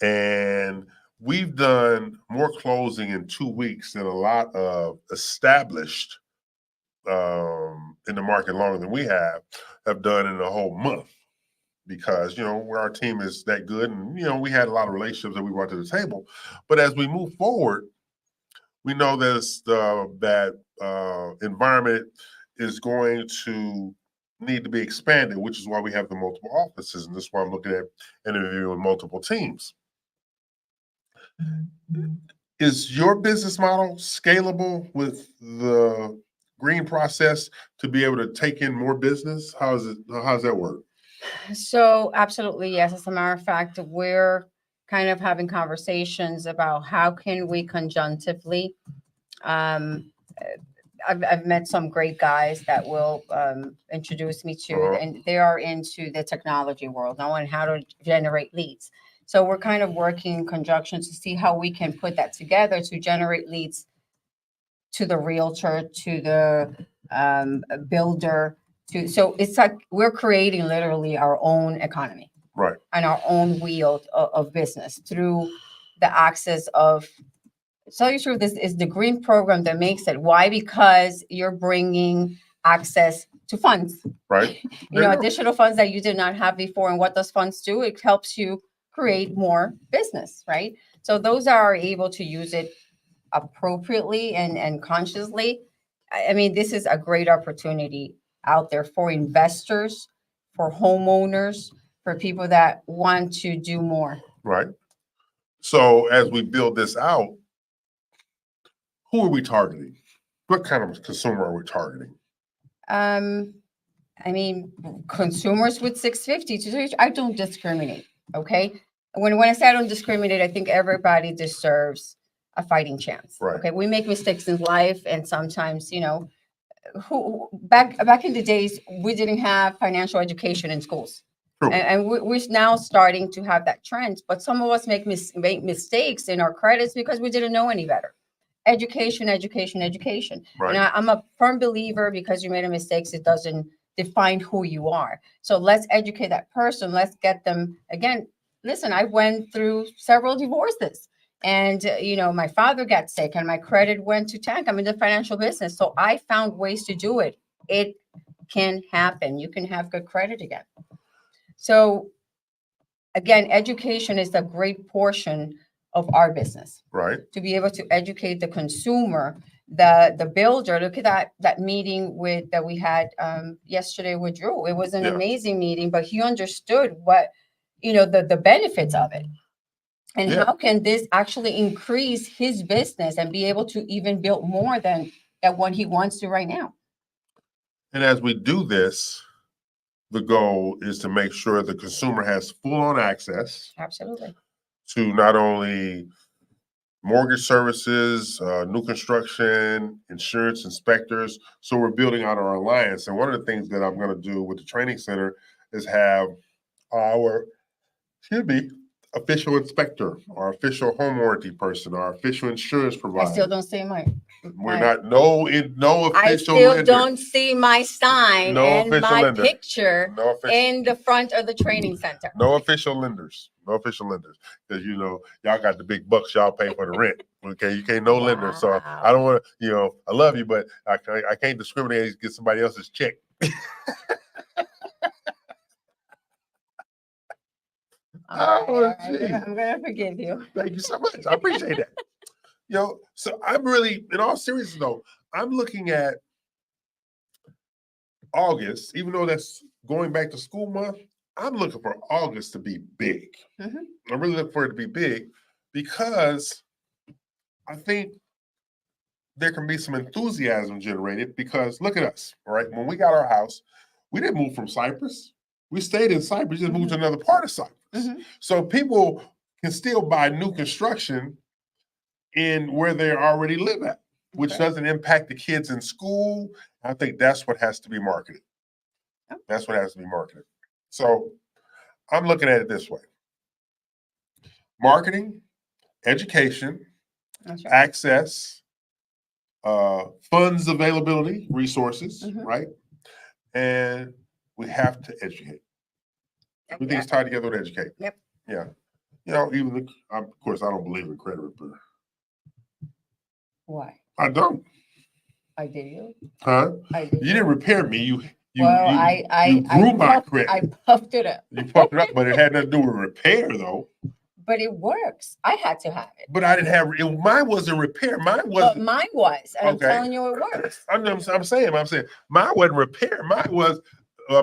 And we've done more closing in 2 weeks than a lot of established in the market longer than we have done in a whole month, because our team is that good, and we had a lot of relationships that we brought to the table. But as we move forward, we know that environment is going to need to be expanded, which is why we have the multiple offices, and this is why I'm looking at interviewing multiple teams. Is your business model scalable with the green process to be able to take in more business? How's that work? So absolutely, yes. As a matter of fact, we're kind of having conversations about how can we conjunctively. I've met some great guys that will introduce me to, and they are into the technology world now and how to generate leads. So we're kind of working in conjunction to see how we can put that together to generate leads to the realtor, to the builder. So it's like we're creating literally our own economy, right, and our own wheel of business through the access of. So you sure this is the green program that makes it. Why? Because you're bringing access to funds, right? Additional funds that you did not have before. And what those funds do? It helps you create more business, right? So those are able to use it appropriately and consciously. I mean, this is a great opportunity out there for investors, for homeowners, for people that want to do more. Right. So as we build this out, who are we targeting? What kind of consumer are we targeting? I mean, consumers with 650 I don't discriminate. Okay. When I say I don't discriminate, I think everybody deserves a fighting chance. Right. Okay. We make mistakes in life, and sometimes, who back in the days, we didn't have financial education in schools. True. And we're now starting to have that trend, but some of us make mistakes in our credits because we didn't know any better. Education. Right. And I'm a firm believer, because you made a mistake, it doesn't define who you are. So let's educate that person. Let's get them again. Listen, I went through several divorces, and my father got sick, and my credit went to tank. I'm in the financial business, so I found ways to do it. It can happen. You can have good credit again. So again, education is a great portion of our business. Right. To be able to educate the consumer, the builder. Look at that meeting that we had yesterday with Drew. It was an amazing meeting, but he understood what, the benefits of it. And how can this actually increase his business and be able to even build more than what he wants to right now? And as we do this, the goal is to make sure the consumer has full-on access Absolutely. to not only mortgage services, new construction, insurance inspectors. So we're building out our alliance. And one of the things that I'm going to do with the training center is have our, official inspector, our official home warranty person, our official insurance I provider. still don't see my. We're not no I official still lender. don't see my sign No and official my lender. picture No official. in the front of the training center. No official lenders. No official lenders. Because y'all got the big bucks, y'all pay for the rent. Okay, you can't no lender. So I don't want to, I love you, but I can't discriminate and get somebody else's check. Gee. I'm gonna forgive you. Thank you so much. I appreciate that. So I'm really, in all seriousness though, I'm looking at August, even though that's going back to school month, I'm looking for August to be big. Mhm. I'm really looking for it to be big because I think there can be some enthusiasm generated because look at us, all right? When we got our house, we didn't move from Cyprus. We stayed in Cyprus, just moved to another part of Cyprus. So people can still buy new construction in where they already live at, which doesn't impact the kids in school. I think that's what has to be marketed. That's what has to be marketed. So I'm looking at it this way. Marketing, education, access, funds availability, resources, right? And we have to educate. Everything's tied together with educate. Yep. Yeah. Of course, I don't believe in credit repair. Why? I don't. I did you? Huh? I did. You didn't repair me. You I grew my credit. I puffed it up. You puffed it up, but it had nothing to do with repair, though. But it works. I had to have it. But I didn't have it. Mine wasn't repair. Mine But was. mine was. And I'm Okay. telling you, it works. I'm saying mine wasn't repair. Mine was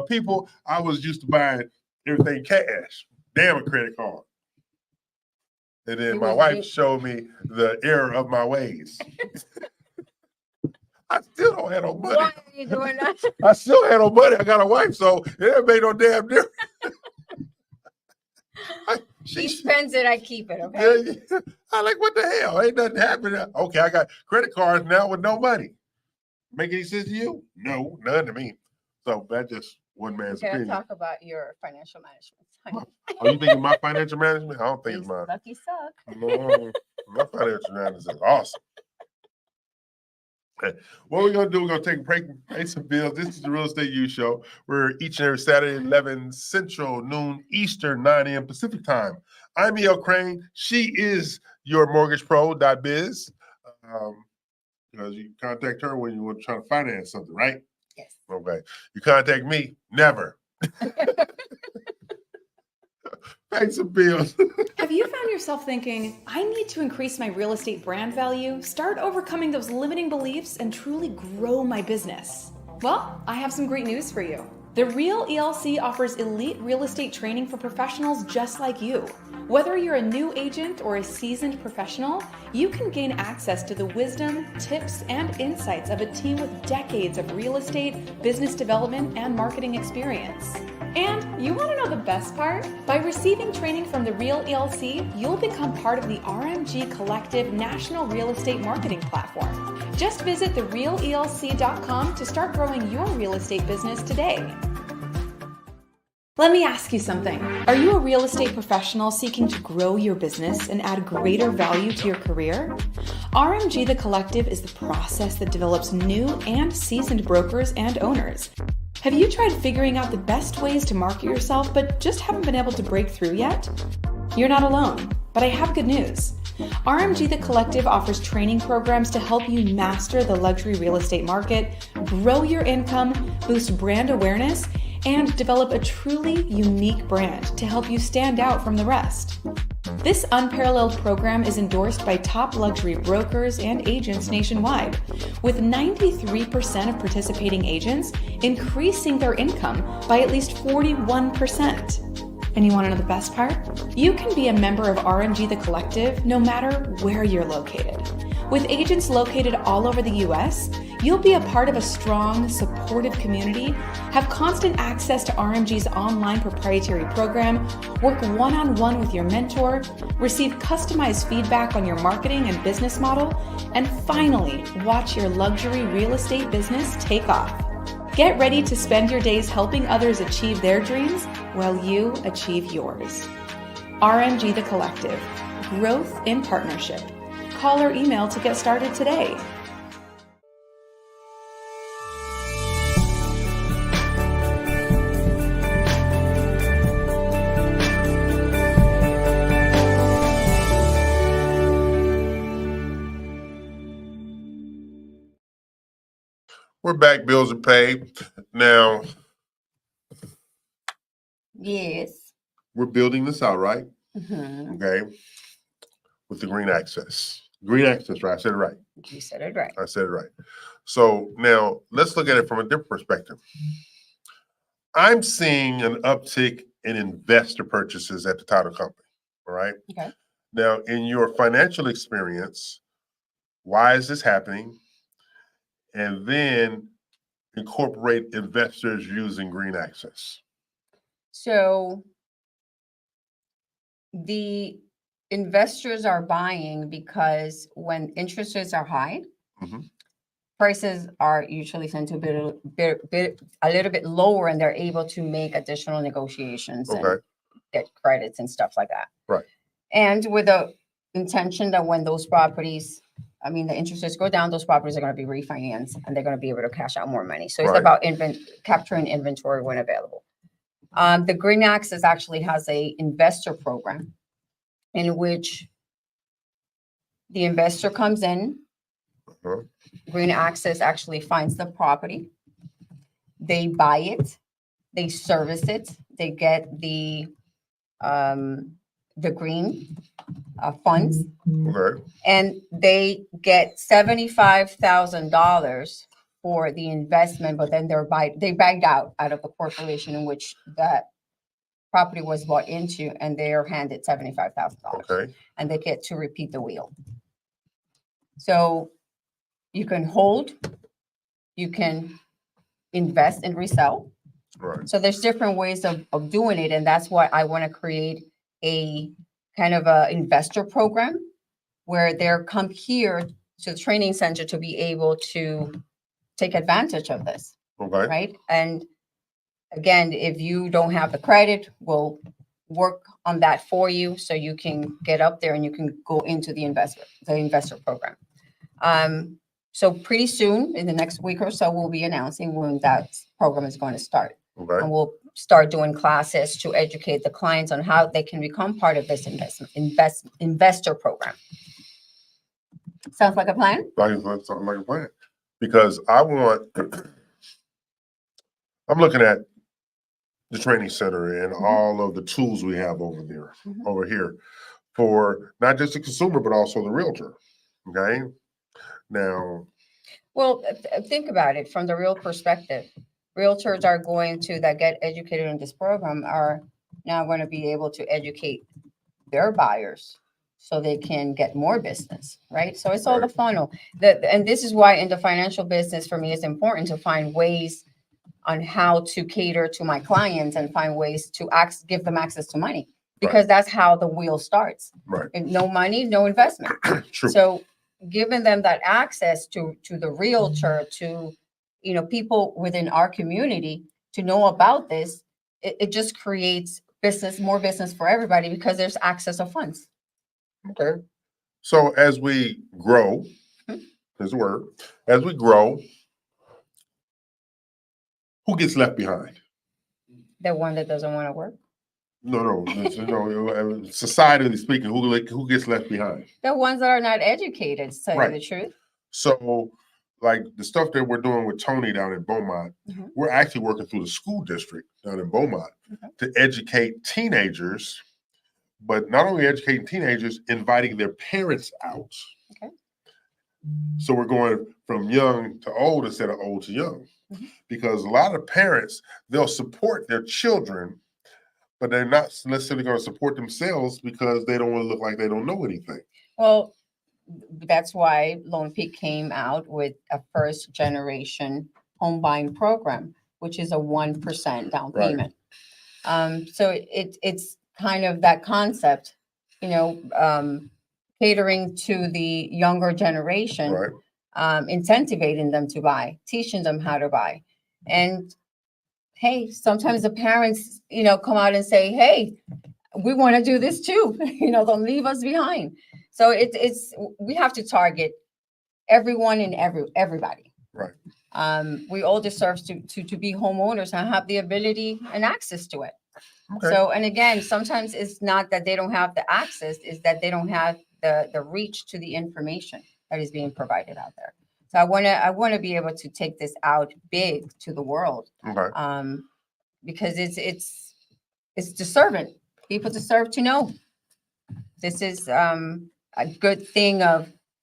people. I was used to buying everything cash. Damn a credit card. And then my wife showed me the error of my ways. I still don't have no money. Why are you doing that? I still had no money. I got a wife, so it ain't made no damn difference. She spends it, I keep it, okay? Yeah. I like, what the hell? Ain't nothing happening. Okay, I got credit cards now with no money. Make any sense to you? No, none to me. So that's just one man's Can I opinion. talk about your financial management? Are you thinking my financial management? I don't think it's mine. Lucky suck. No, my financial management is awesome. Okay. What we're going to do, we're going to take a break and pay some bills. This is the Real Estate U Show. We're each and every Saturday, 11 Central, noon Eastern, 9 a.m. Pacific time. I'm E.L. Crane. She is your mortgagepro.biz. Because you contact her when you want to try to finance something, right? Yes. Okay. You contact me, never. Pay some bills. Have you found yourself thinking, I need to increase my real estate brand value, start overcoming those limiting beliefs, and truly grow my business? Well, I have some great news for you. The Real ELC offers elite real estate training for professionals just like you. Whether you're a new agent or a seasoned professional, you can gain access to the wisdom, tips, and insights of a team with decades of real estate, business development, and marketing experience. And you want to know the best part? By receiving training from the Real ELC, you'll become part of the RMG Collective National Real Estate Marketing Platform. Just visit therealelc.com to start growing your real estate business today. Let me ask you something. Are you a real estate professional seeking to grow your business and add greater value to your career? RMG The Collective is the process that develops new and seasoned brokers and owners. Have you tried figuring out the best ways to market yourself but just haven't been able to break through yet? You're not alone, but I have good news. RMG The Collective offers training programs to help you master the luxury real estate market, grow your income, boost brand awareness, and develop a truly unique brand to help you stand out from the rest. This unparalleled program is endorsed by top luxury brokers and agents nationwide, with 93% of participating agents increasing their income by at least 41%. And you want to know the best part? You can be a member of RMG The Collective no matter where you're located. With agents located all over the US, You'll be a part of a strong, supportive community, have constant access to RMG's online proprietary program, work one-on-one with your mentor, receive customized feedback on your marketing and business model, and finally, watch your luxury real estate business take off. Get ready to spend your days helping others achieve their dreams while you achieve yours. RMG The Collective, growth in partnership. Call or email to get started today. We're back, bills are paid. Now, Yes. we're building this out, right? Mhm. Okay. With the green access. Green access, right? I said it right. You said it right. I said it right. So now let's look at it from a different perspective. I'm seeing an uptick in investor purchases at the title company. All right. Okay. Now, in your financial experience, why is this happening? And then incorporate investors using green access. So the investors are buying because when interest rates are high, Mhm. prices are usually tend to be a little bit lower, and they're able to make additional negotiations and Okay. get credits and stuff like that. Right. And with the intention that when those properties, I mean, the interest rates go down, those properties are going to be refinanced and they're going to be able to cash out more money. So it's Right. about capturing inventory when available. The Green Access actually has a investor program in which the investor comes in. Uh-huh. Green Access actually finds the property. They buy it. They service it. They get the green funds, Okay. and they get $75,000 for the investment, but then they bagged out of the corporation in which that property was bought into, and they're handed $75,000. Okay. And they get to repeat the wheel. So you can hold, you can invest and resell. Right. So there's different ways of doing it, and that's why I want to create a kind of a investor program where they're come here to the training center to be able to take advantage of this, Okay. right? And again, if you don't have the credit, we'll work on that for you so you can get up there and you can go into the investor program. So pretty soon, in the next week or so, we'll be announcing when that program is going to start. Okay. And we'll start doing classes to educate the clients on how they can become part of this investor program. Sounds like a plan? Something like a plan. Because I'm looking at the training center and all of the tools we have over here for not just the consumer, but also the realtor. Okay. Now, Well, think about it from the real perspective. Realtors are going to that get educated in this program are now going to be able to educate their buyers so they can get more business, right? So it's all the funnel. And this is why in the financial business, for me, it's important to find ways on how to cater to my clients and find ways to give them access to money, because that's how the wheel starts. Right. And no money, no investment. True. So giving them that access to the realtor, to people within our community to know about this, it just creates more business for everybody because there's access of funds. Okay. So as we grow, there's a word, as we grow, who gets left behind? The one that doesn't want to work. No, societally speaking, who gets left behind? The ones that are not educated, to tell you the truth. So, like the stuff that we're doing with Tony down in Beaumont, we're actually working through the school district down in Beaumont to educate teenagers, but not only educating teenagers, inviting their parents out. Okay. So we're going from young to old instead of old to young, because a lot of parents, they'll support their children, but they're not necessarily going to support themselves because they don't want to look like they don't know anything. Well, that's why Lone Peak came out with a first generation home buying program, which is a 1% down Right. payment. So it's kind of that concept, catering to the younger generation, Right. incentivizing them to buy, teaching them how to buy. And hey, sometimes the parents, come out and say, hey, we want to do this too. Don't leave us behind. So we have to target everyone and everybody. Right. We all deserve to be homeowners and have the ability and access to it. Okay. So, and again, sometimes it's not that they don't have the access, it's that they don't have the reach to the information that is being provided out there. So I want to be able to take this out big to the world. Okay. Because it's deserving. People deserve to know. This is a good thing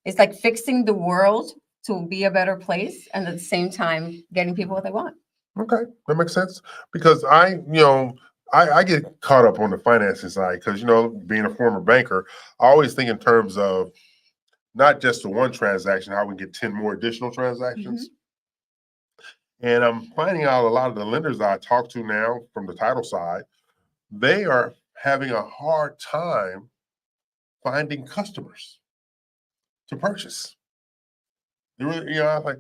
it's like fixing the world to be a better place, and at the same time getting people what they want. Okay, that makes sense. Because I get caught up on the financing side because, being a former banker, I always think in terms of not just the one transaction, how we get 10 more additional transactions. And I'm finding out a lot of the lenders I talk to now from the title side, they are having a hard time finding customers to purchase. They really, I was like,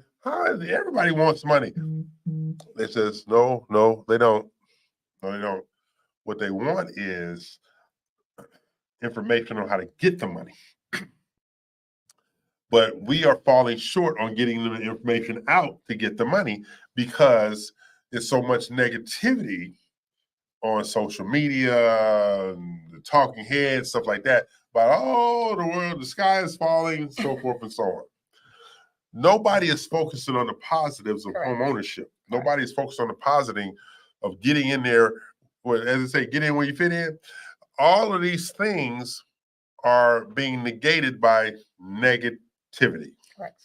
everybody wants money. They says, no, they don't. No, they don't. What they want is information on how to get the money. But we are falling short on getting the information out to get the money because there's so much negativity on social media, and the talking heads, stuff like that, about, the sky is falling, so forth and so on. Nobody is focusing on the positives of home ownership. Nobody is focused on the positive of getting in there. Well, as I say, get in where you fit in. All of these things are being negated by negativity. Correct.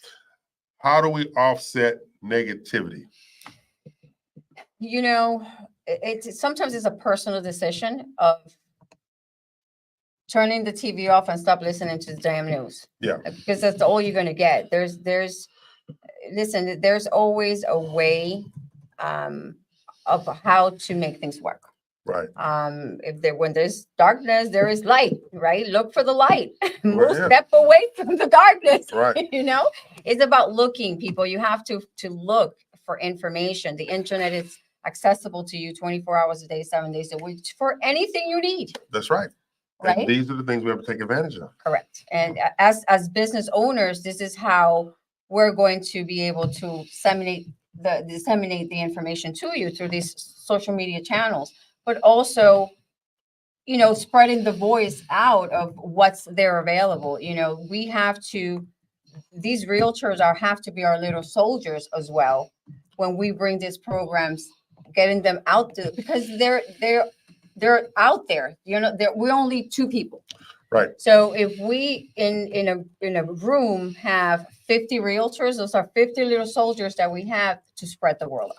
How do we offset negativity? Sometimes it's a personal decision of turning the TV off and stop listening to the damn news. Yeah. Because that's all you're going to get. There's always a way of how to make things work. Right. When there's darkness, there is light, right? Look for the light. Yeah. Step away from the darkness. Right. It's about looking, people. You have to look for information. The internet is accessible to you 24 hours a day, 7 days a week for anything you need. That's right. Right. And these are the things we have to take advantage of. Correct. And as business owners, this is how we're going to be able to disseminate the information to you through these social media channels, but also, spreading the voice out of what's there available. These realtors have to be our little soldiers as well when we bring these programs, getting them out there, because they're out there. We're only two people. Right. So if we in a room have 50 realtors, those are 50 little soldiers that we have to spread the word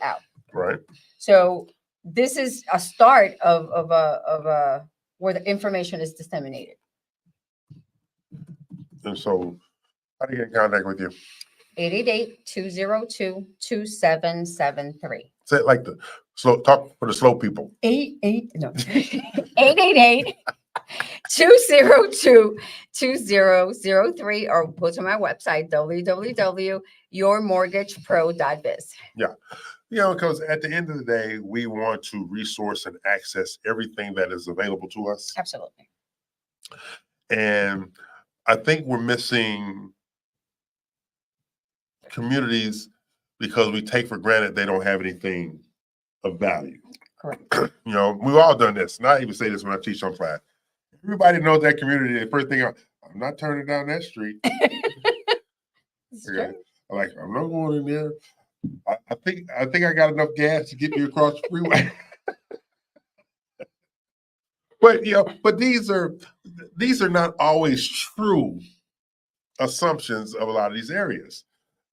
out. Right. So this is a start of a where the information is disseminated. And so, how do you get in contact with you? 888-202-2773. Say it like the slow talk for the slow people. 888-202-2003, or go to my website, www.yourmortgagepro.biz. Yeah. Because at the end of the day, we want to resource and access everything that is available to us. Absolutely. And I think we're missing communities because we take for granted they don't have anything of value. Correct. We've all done this. And I even say this when I teach on class. Everybody knows that community. The first thing, I'm not turning down that street. Okay. I'm not going in there. I think I got enough gas to get me across the freeway. But these are not always true assumptions of a lot of these areas.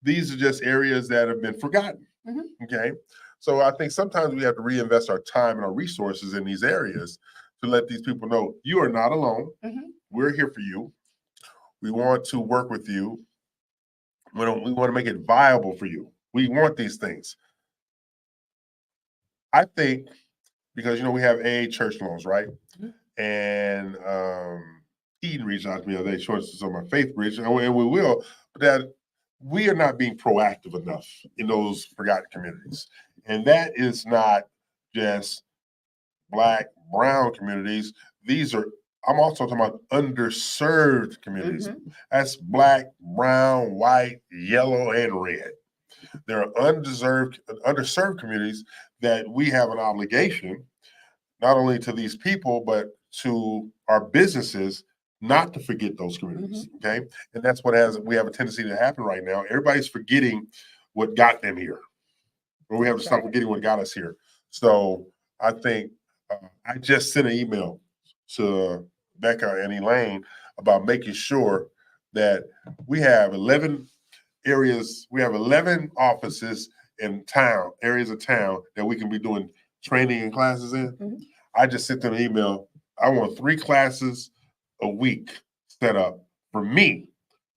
These are just areas that have been forgotten. Mm-hmm. Okay. So I think sometimes we have to reinvest our time and our resources in these areas to let these people know you are not alone. Mm-hmm. We're here for you. We want to work with you. We want to make it viable for you. We want these things. I think because, we have AA church loans, right? And Eden reached out to me the other day, showing us some of my faith bridge, and we will, but that we are not being proactive enough in those forgotten communities. And that is not just Black, brown communities. I'm also talking about underserved communities. That's Black, brown, white, yellow, and red. There are underserved communities that we have an obligation, not only to these people, but to our businesses, not to forget those communities, okay? And that's what we have a tendency to happen right now. Everybody's forgetting what got them here. Or we have to stop forgetting what got us here. So I think I just sent an email to Becca and Elaine about making sure that we have 11 areas, we have 11 offices in town, areas of town that we can be doing training and classes in. I just sent them an email. I want 3 classes a week set up for me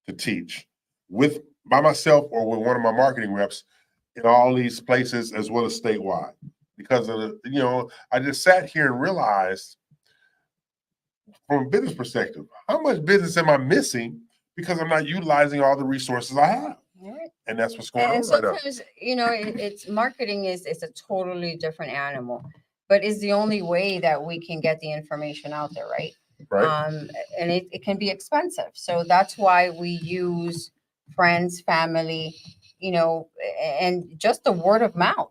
to teach by myself or with one of my marketing reps in all these places as well as statewide. Because of I just sat here and realized from a business perspective, how much business am I missing because I'm not utilizing all the resources I have? And that's what's going on right now. Sometimes, it's marketing is a totally different animal, but it's the only way that we can get the information out there, right? Right. And it can be expensive. So that's why we use friends, family, and just the word of mouth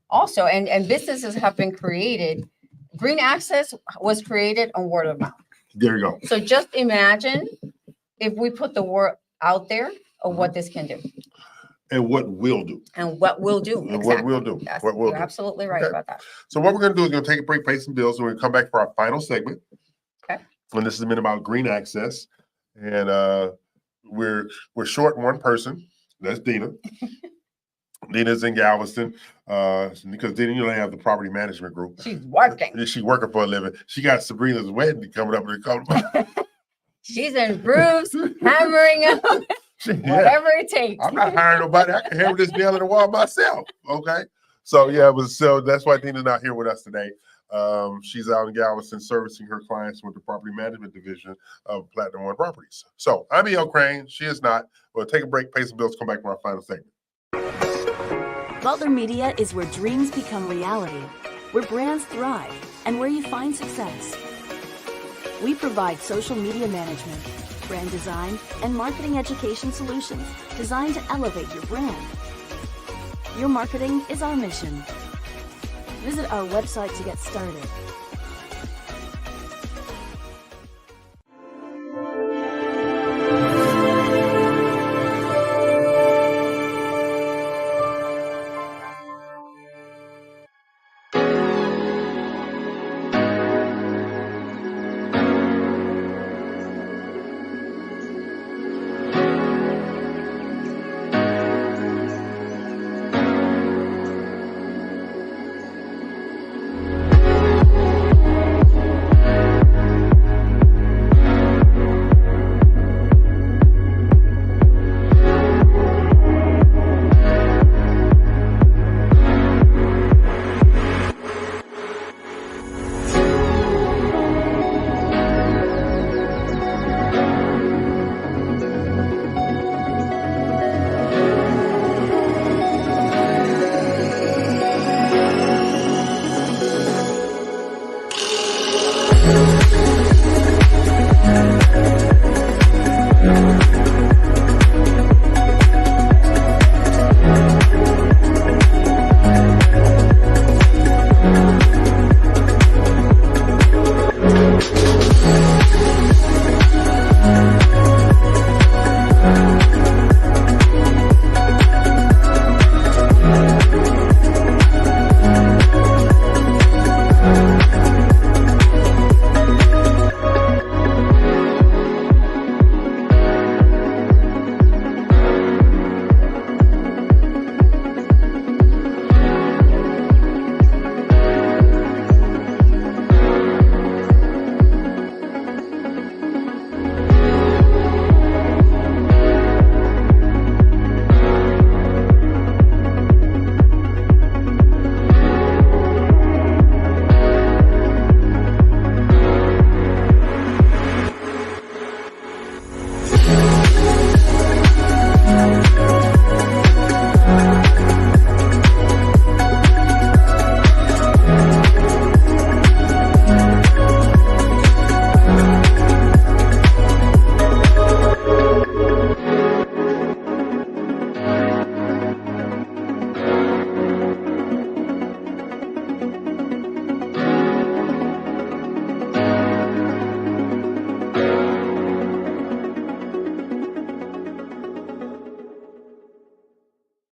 also. And businesses have been created. Green Access was created on word of mouth. There you go. So just imagine if we put the word out there of what this can do. And what we'll do. And what we'll do. And what we'll do. What we'll You're do. absolutely right about that. So what we're going to do is going to take a break, pay some bills, and we're going to come back for our final segment. Okay. And this has been about Green Access. And we're short one person. That's Dina. Dina's in Galveston because Dina, you have the property management group. She's working. She's working for a living. She got Sabrina's wedding coming up. She's in grooves, hammering up, whatever it takes. I'm not hiring nobody. I can hammer this nail in the wall myself. Okay. So that's why Dina's not here with us today. She's out in Galveston servicing her clients with the property management division of Platinum One Properties. So I'm E.L. Crane. She is not. We'll take a break, pay some bills, come back for our final segment. Butler Media is where dreams become reality, where brands thrive, and where you find success. We provide social media management, brand design, and marketing education solutions designed to elevate your brand. Your marketing is our mission. Visit our website to get started.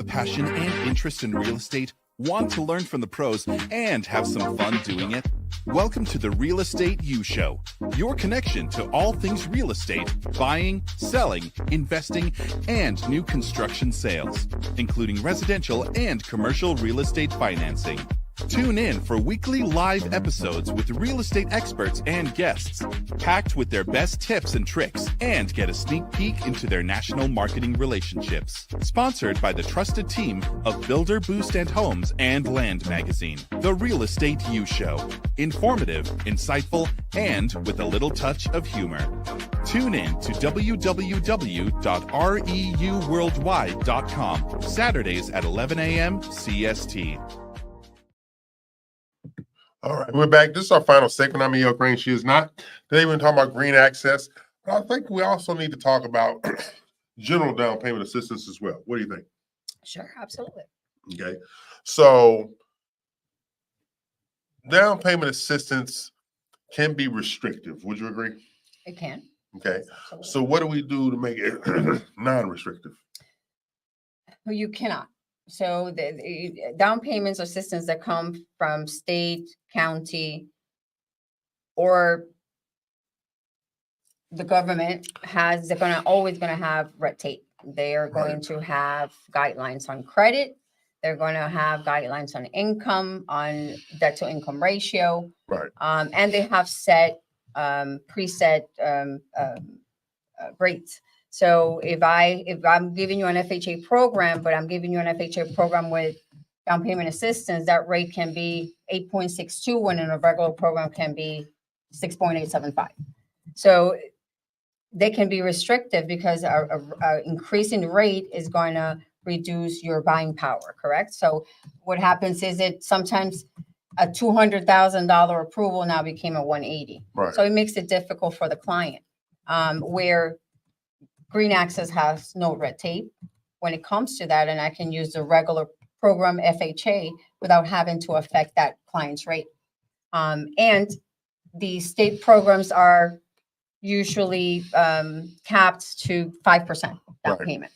passion and interest in real estate? Want to learn from the pros and have some fun doing it? Welcome to the Real Estate U Show, your connection to all things real estate, buying, selling, investing, and new construction sales, including residential and commercial real estate financing. Tune in for weekly live episodes with real estate experts and guests, packed with their best tips and tricks, and get a sneak peek into their national marketing relationships. Sponsored by the trusted team of Builder Boost and Homes and Land Magazine. The Real Estate U Show. Informative, insightful, and with a little touch of humor. Tune in to www.reuworldwide.com, Saturdays at 11 a.m. CST. All right, we're back. This is our final segment. I'm E.L. Green. She is not. Today we're talking about green access, but I think we also need to talk about general down payment assistance as well. What do you think? Sure, absolutely. Okay, so down payment assistance can be restrictive. Would you agree? It can. Okay, so what do we do to make it non-restrictive? Well, you cannot. So the down payments assistance that come from state, county, or the government they're always gonna have red tape. They are going to have guidelines on credit. They're going to have guidelines on income, on debt to income ratio. Right. And they have preset rates. So if I'm giving you an FHA program, but I'm giving you an FHA program with down payment assistance, that rate can be 8.62 when in a regular program can be 6.875. So they can be restrictive because our increasing rate is going to reduce your buying power, correct? So what happens is sometimes a $200,000 approval now became a 180. Right. So it makes it difficult for the client, where Green Access has no red tape when it comes to that, and I can use the regular program FHA without having to affect that client's rate. And the state programs are usually capped to 5% down payment,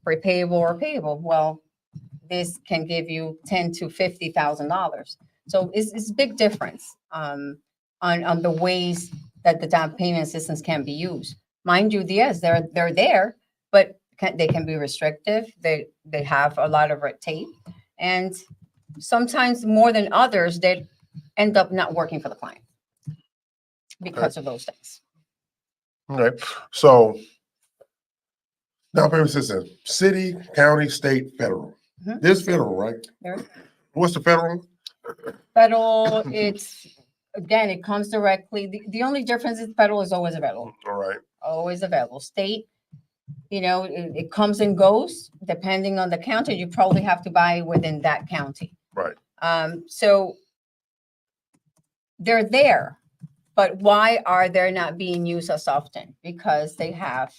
repayable or payable. Well, this can give you $10,000 to $50,000. So it's a big difference on the ways that the down payment assistance can be used. Mind you, yes, they're there, but they can be restrictive. They have a lot of red tape, and sometimes more than others, they end up not working for the client because of those things. Okay, so down payment assistance: city, county, state, federal. There's federal, right? What's the federal? Federal, it comes directly. The only difference is federal is always available. All right. Always available. State, it comes and goes depending on the county. You probably have to buy within that county. Right. So they're there, but why are they not being used as often? Because they have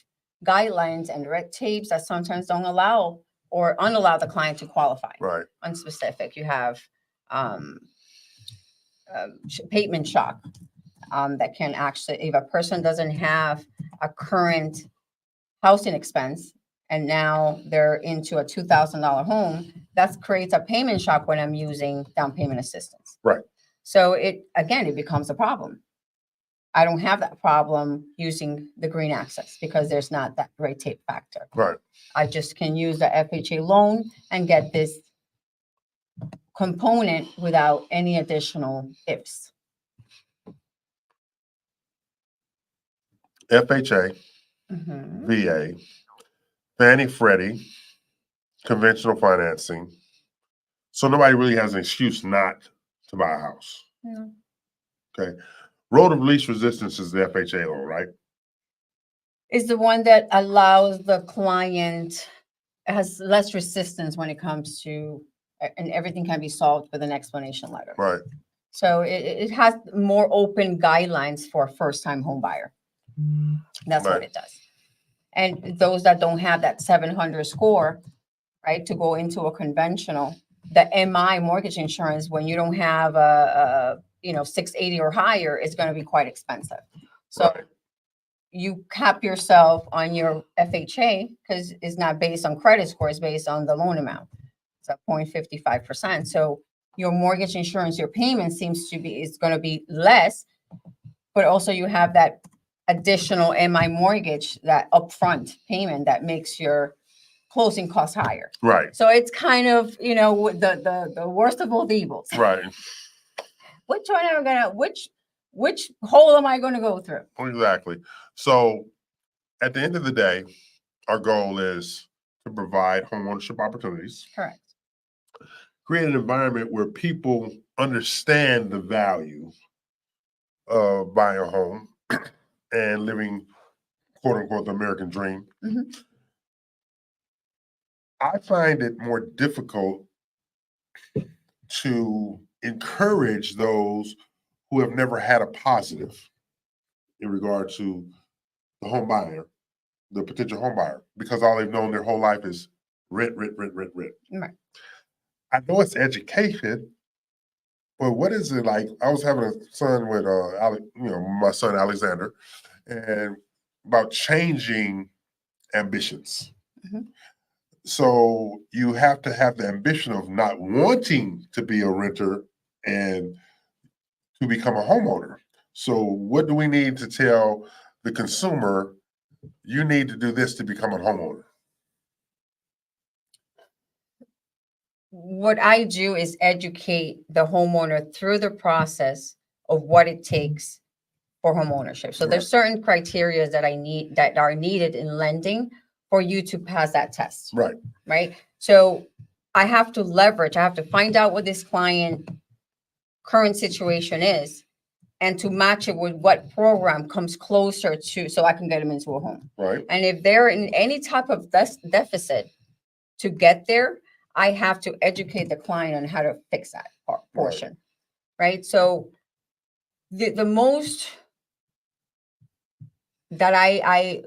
guidelines and red tapes that sometimes don't allow or unallow the client to qualify. Right. On specific, you have payment shock. That can actually, if a person doesn't have a current housing expense and now they're into a $2,000 home, that creates a payment shock when I'm using down payment assistance. Right. So it becomes a problem. I don't have that problem using the Green Access because there's not that red tape factor. Right. I just can use the FHA loan and get this component without any additional ifs. FHA, VA, Fannie Freddie, conventional financing. So nobody really has an excuse not to buy a house. Yeah. Okay. Road of least resistance is the FHA loan, right? Is the one that allows the client, has less resistance when it comes to, and everything can be solved with an explanation letter. Right. So it has more open guidelines for a first-time home buyer. That's what it does. And those that don't have that 700 score, right, to go into a conventional, the MI mortgage insurance, when you don't have a 680 or higher, it's going to be quite expensive. So you cap yourself on your FHA because it's not based on credit score, it's based on the loan amount. It's at 0.55%. So your mortgage insurance, your payment is going to be less, but also you have that additional MI mortgage, that upfront payment that makes your closing costs higher. Right. So it's kind of, the worst of both evils. Right. Which one am I gonna, which hole am I gonna go through? Exactly. So at the end of the day, our goal is to provide homeownership opportunities. Correct. Create an environment where people understand the value of buying a home and living, quote unquote, the American dream. Mhm. I find it more difficult to encourage those who have never had a positive in regard to the home buyer, the potential home buyer, because all they've known their whole life is rent, rent, rent, rent, rent. Right. I know it's education, but what is it like? I was having a son with, my son Alexander, and about changing ambitions. Mhm. So you have to have the ambition of not wanting to be a renter and to become a homeowner. So what do we need to tell the consumer? You need to do this to become a homeowner. What I do is educate the homeowner through the process of what it takes for homeownership. So there's certain criteria that are needed in lending for you to pass that test. Right. Right. So I have to find out what this client current situation is and to match it with what program comes closer to, so I can get them into a home. Right. And if they're in any type of deficit to get there, I have to educate the client on how to fix that portion. Right. So the most that I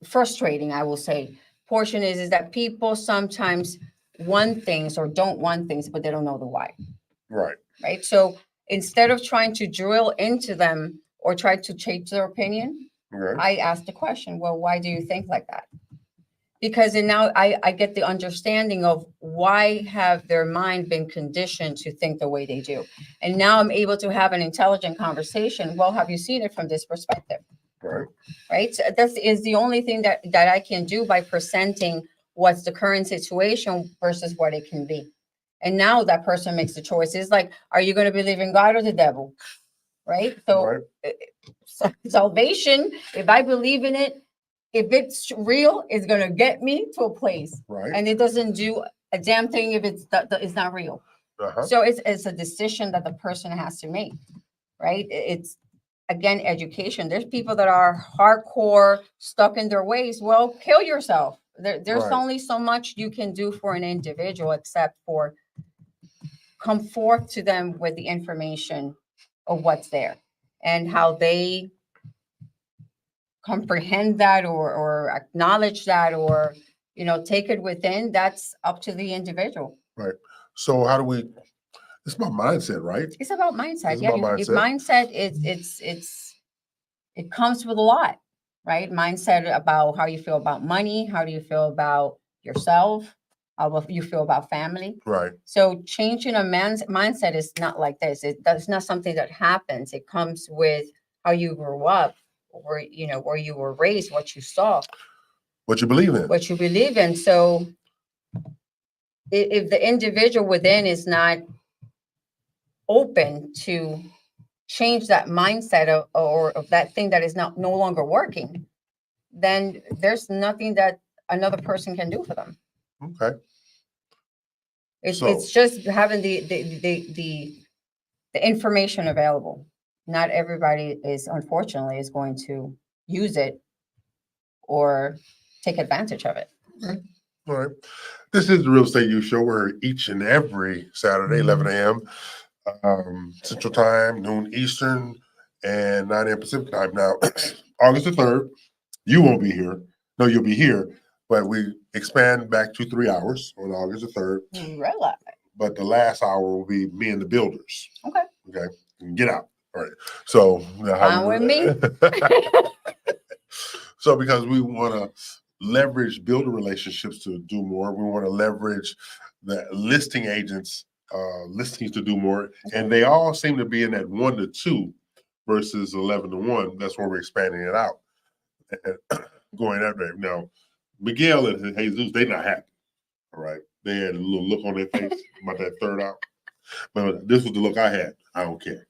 frustrating, I will say, portion is that people sometimes want things or don't want things, but they don't know the why. Right. Right. So instead of trying to drill into them or try to change their opinion, I ask the question, well, why do you think like that? Because then now I get the understanding of why have their mind been conditioned to think the way they do. And now I'm able to have an intelligent conversation. Well, have you seen it from this perspective? Right. Right. So that is the only thing that I can do by presenting what's the current situation versus what it can be. And now that person makes the choice. It's like, are you going to believe in God or the devil? Right. So salvation, if I believe in it, if it's real, it's going to get me to a place. Right. And it doesn't do a damn thing if it's not real. Uh-huh. So it's a decision that the person has to make. Right. It's, again, education. There's people that are hardcore stuck in their ways. Well, kill yourself. There's only so much you can do for an individual except for come forth to them with the information of what's there and how they comprehend that or acknowledge that or, take it within. That's up to the individual. Right. So how do we, it's about mindset, right? It's about mindset. It's Yeah. about If mindset. it comes with a lot, right? Mindset about how you feel about money. How do you feel about yourself? How you feel about family. Right. So changing a man's mindset is not like this. That's not something that happens. It comes with how you grew up, where you were raised, what you saw, what you believe in. What you believe in. So if the individual within is not open to change that mindset of that thing that is no longer working, then there's nothing that another person can do for them. Okay. It's just having the information available. Not everybody unfortunately is going to use it or take advantage of it. Okay. All right. This is the Real Estate U Show. We're each and every Saturday, 11 a.m. Central Time, noon Eastern, and 9 a.m. Pacific Time. Now, August the 3rd, you won't be here. No, you'll be here, but we expand back to 3 hours on August the 3rd. Relax. But the last hour will be me and the builders. Okay. Okay. And get out. All right. So, Fine with me. so because we want to leverage builder relationships to do more. We want to leverage the listing agents listings to do more, and they all seem to be in that 1 to 2 versus 11 to 1. That's where we're expanding it out and going that way. Now, Miguel and Jesus, they're not happy. All right, they had a little look on their face about that third out, but this was the look I had. I don't care.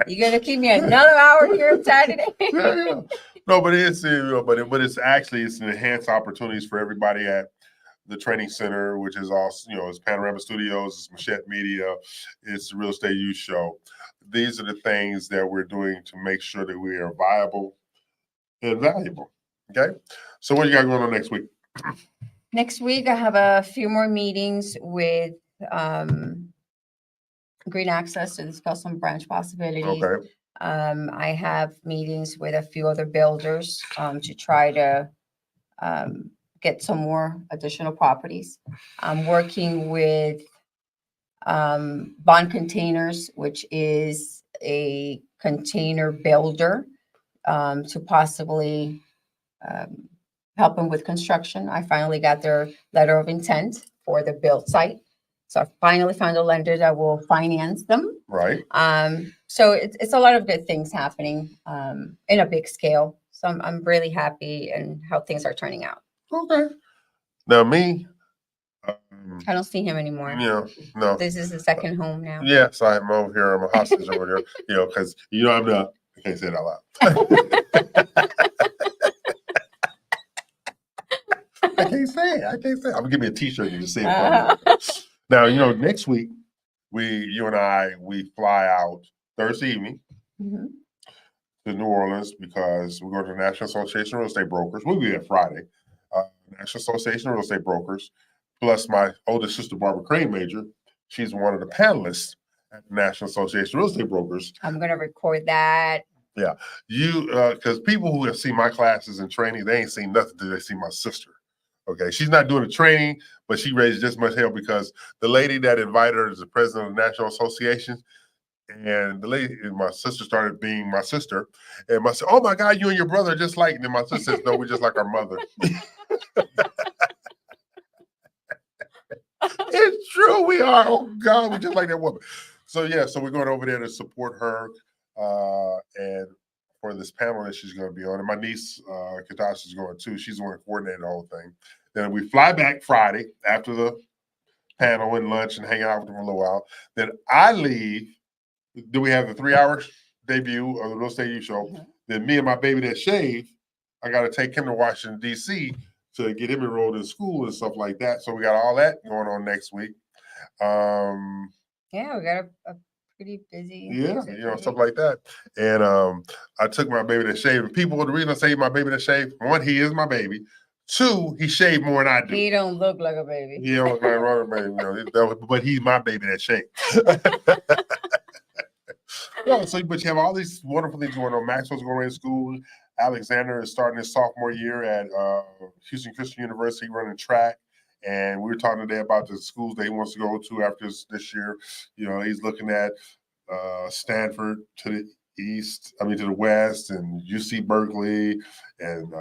You gonna keep me another hour here on Saturday? Yeah. No, but it's but it's actually it's an enhanced opportunities for everybody at the training center, which is also it's Panorama Studios, it's Machette Media, it's the Real Estate Youth Show. These are the things that we're doing to make sure that we are viable and valuable. Okay, so what you got going on next week? Next week, I have a few more meetings with Green Access to discuss some branch possibilities. Okay. I have meetings with a few other builders to try to get some more additional properties. I'm working with Bond Containers, which is a container builder, to possibly help them with construction. I finally got their letter of intent for the build site. So I finally found a lender that will finance them. Right. So it's a lot of good things happening in a big scale. So I'm really happy in how things are turning out. Okay. Now me, I don't see him anymore. no. This is the second home now. Yes, I'm over here. I'm a hostage over there. Because I'm not. I can't say it out loud. I can't say it. I'm gonna give me a T-shirt and just say it. Now, next week you and I fly out Thursday evening to New Orleans because we're going to the National Association of Real Estate Brokers. We'll be there Friday. National Association of Real Estate Brokers, plus my oldest sister, Barbara Crane Major. She's one of the panelists at the National Association of Real Estate Brokers. I'm going to record that. Yeah. Because people who have seen my classes and training, they ain't seen nothing till they see my sister. Okay. She's not doing the training, but she raised just much hell because the lady that invited her is the president of the National Association. And the lady, my sister started being my sister. And I said, oh my God, you and your brother are just like, and then my sister says, no, we're just like our mother. It's true, we are. Oh God, we're just like that woman. So so we're going over there to support her and for this panel that she's going to be on. And my niece, Katasha, is going too. She's the one coordinating the whole thing. Then we fly back Friday after the panel and lunch and hang out with them for a little while. Then I leave. Then we have the 3-hour debut of the Real Estate Youth Show. Then me and my baby that shaved, I got to take him to Washington, D.C. to get him enrolled in school and stuff like that. So we got all that going on next week. Yeah, we got a pretty busy. Yeah, stuff like that. And I took my baby that shaved. And people, the reason I say my baby that shaved, one, he is my baby. Two, he shaved more than I do. He don't look like a baby. He don't look like a baby, but he's my baby that shaved. But you have all these wonderful things going on. Maxwell's going to school. Alexander is starting his sophomore year at Houston Christian University running track. And we were talking today about the schools that he wants to go to after this year. He's looking at Stanford to the west, and UC Berkeley and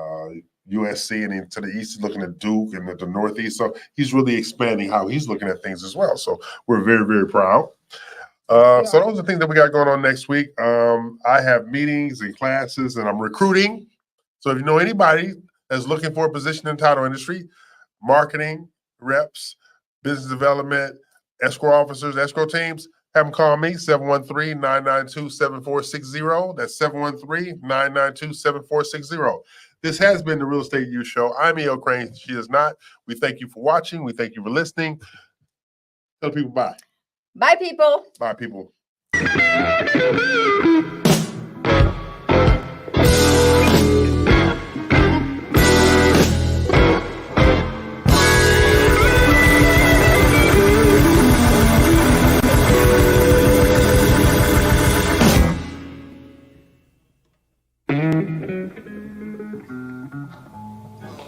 USC, and then to the east, he's looking at Duke, and at the northeast. So he's really expanding how he's looking at things as well. So we're very, very proud. So those are the things that we got going on next week. I have meetings and classes, and I'm recruiting. So if you know anybody that's looking for a position in the title industry, marketing, reps, business development, escrow officers, escrow teams, have them call me, 713-992-7460. That's 713-992-7460. This has been the Real Estate Youth Show. I'm E.L. Crane. She is not. We thank you for watching. We thank you for listening. Tell people bye. Bye, people. Bye, people.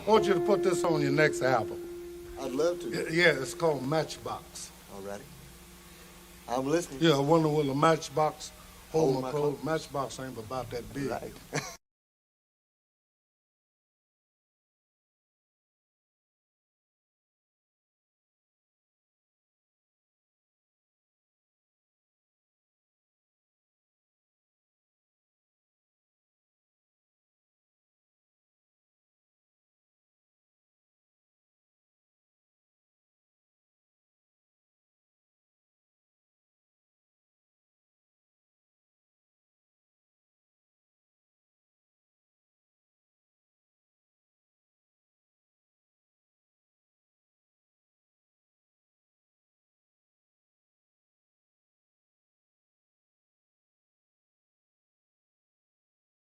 I want you to put this on your next album. I'd love to. Yeah, it's called Matchbox. All righty. I'm listening. Yeah, I wonder will a Matchbox hold my clothes. Matchbox ain't about that big. Right.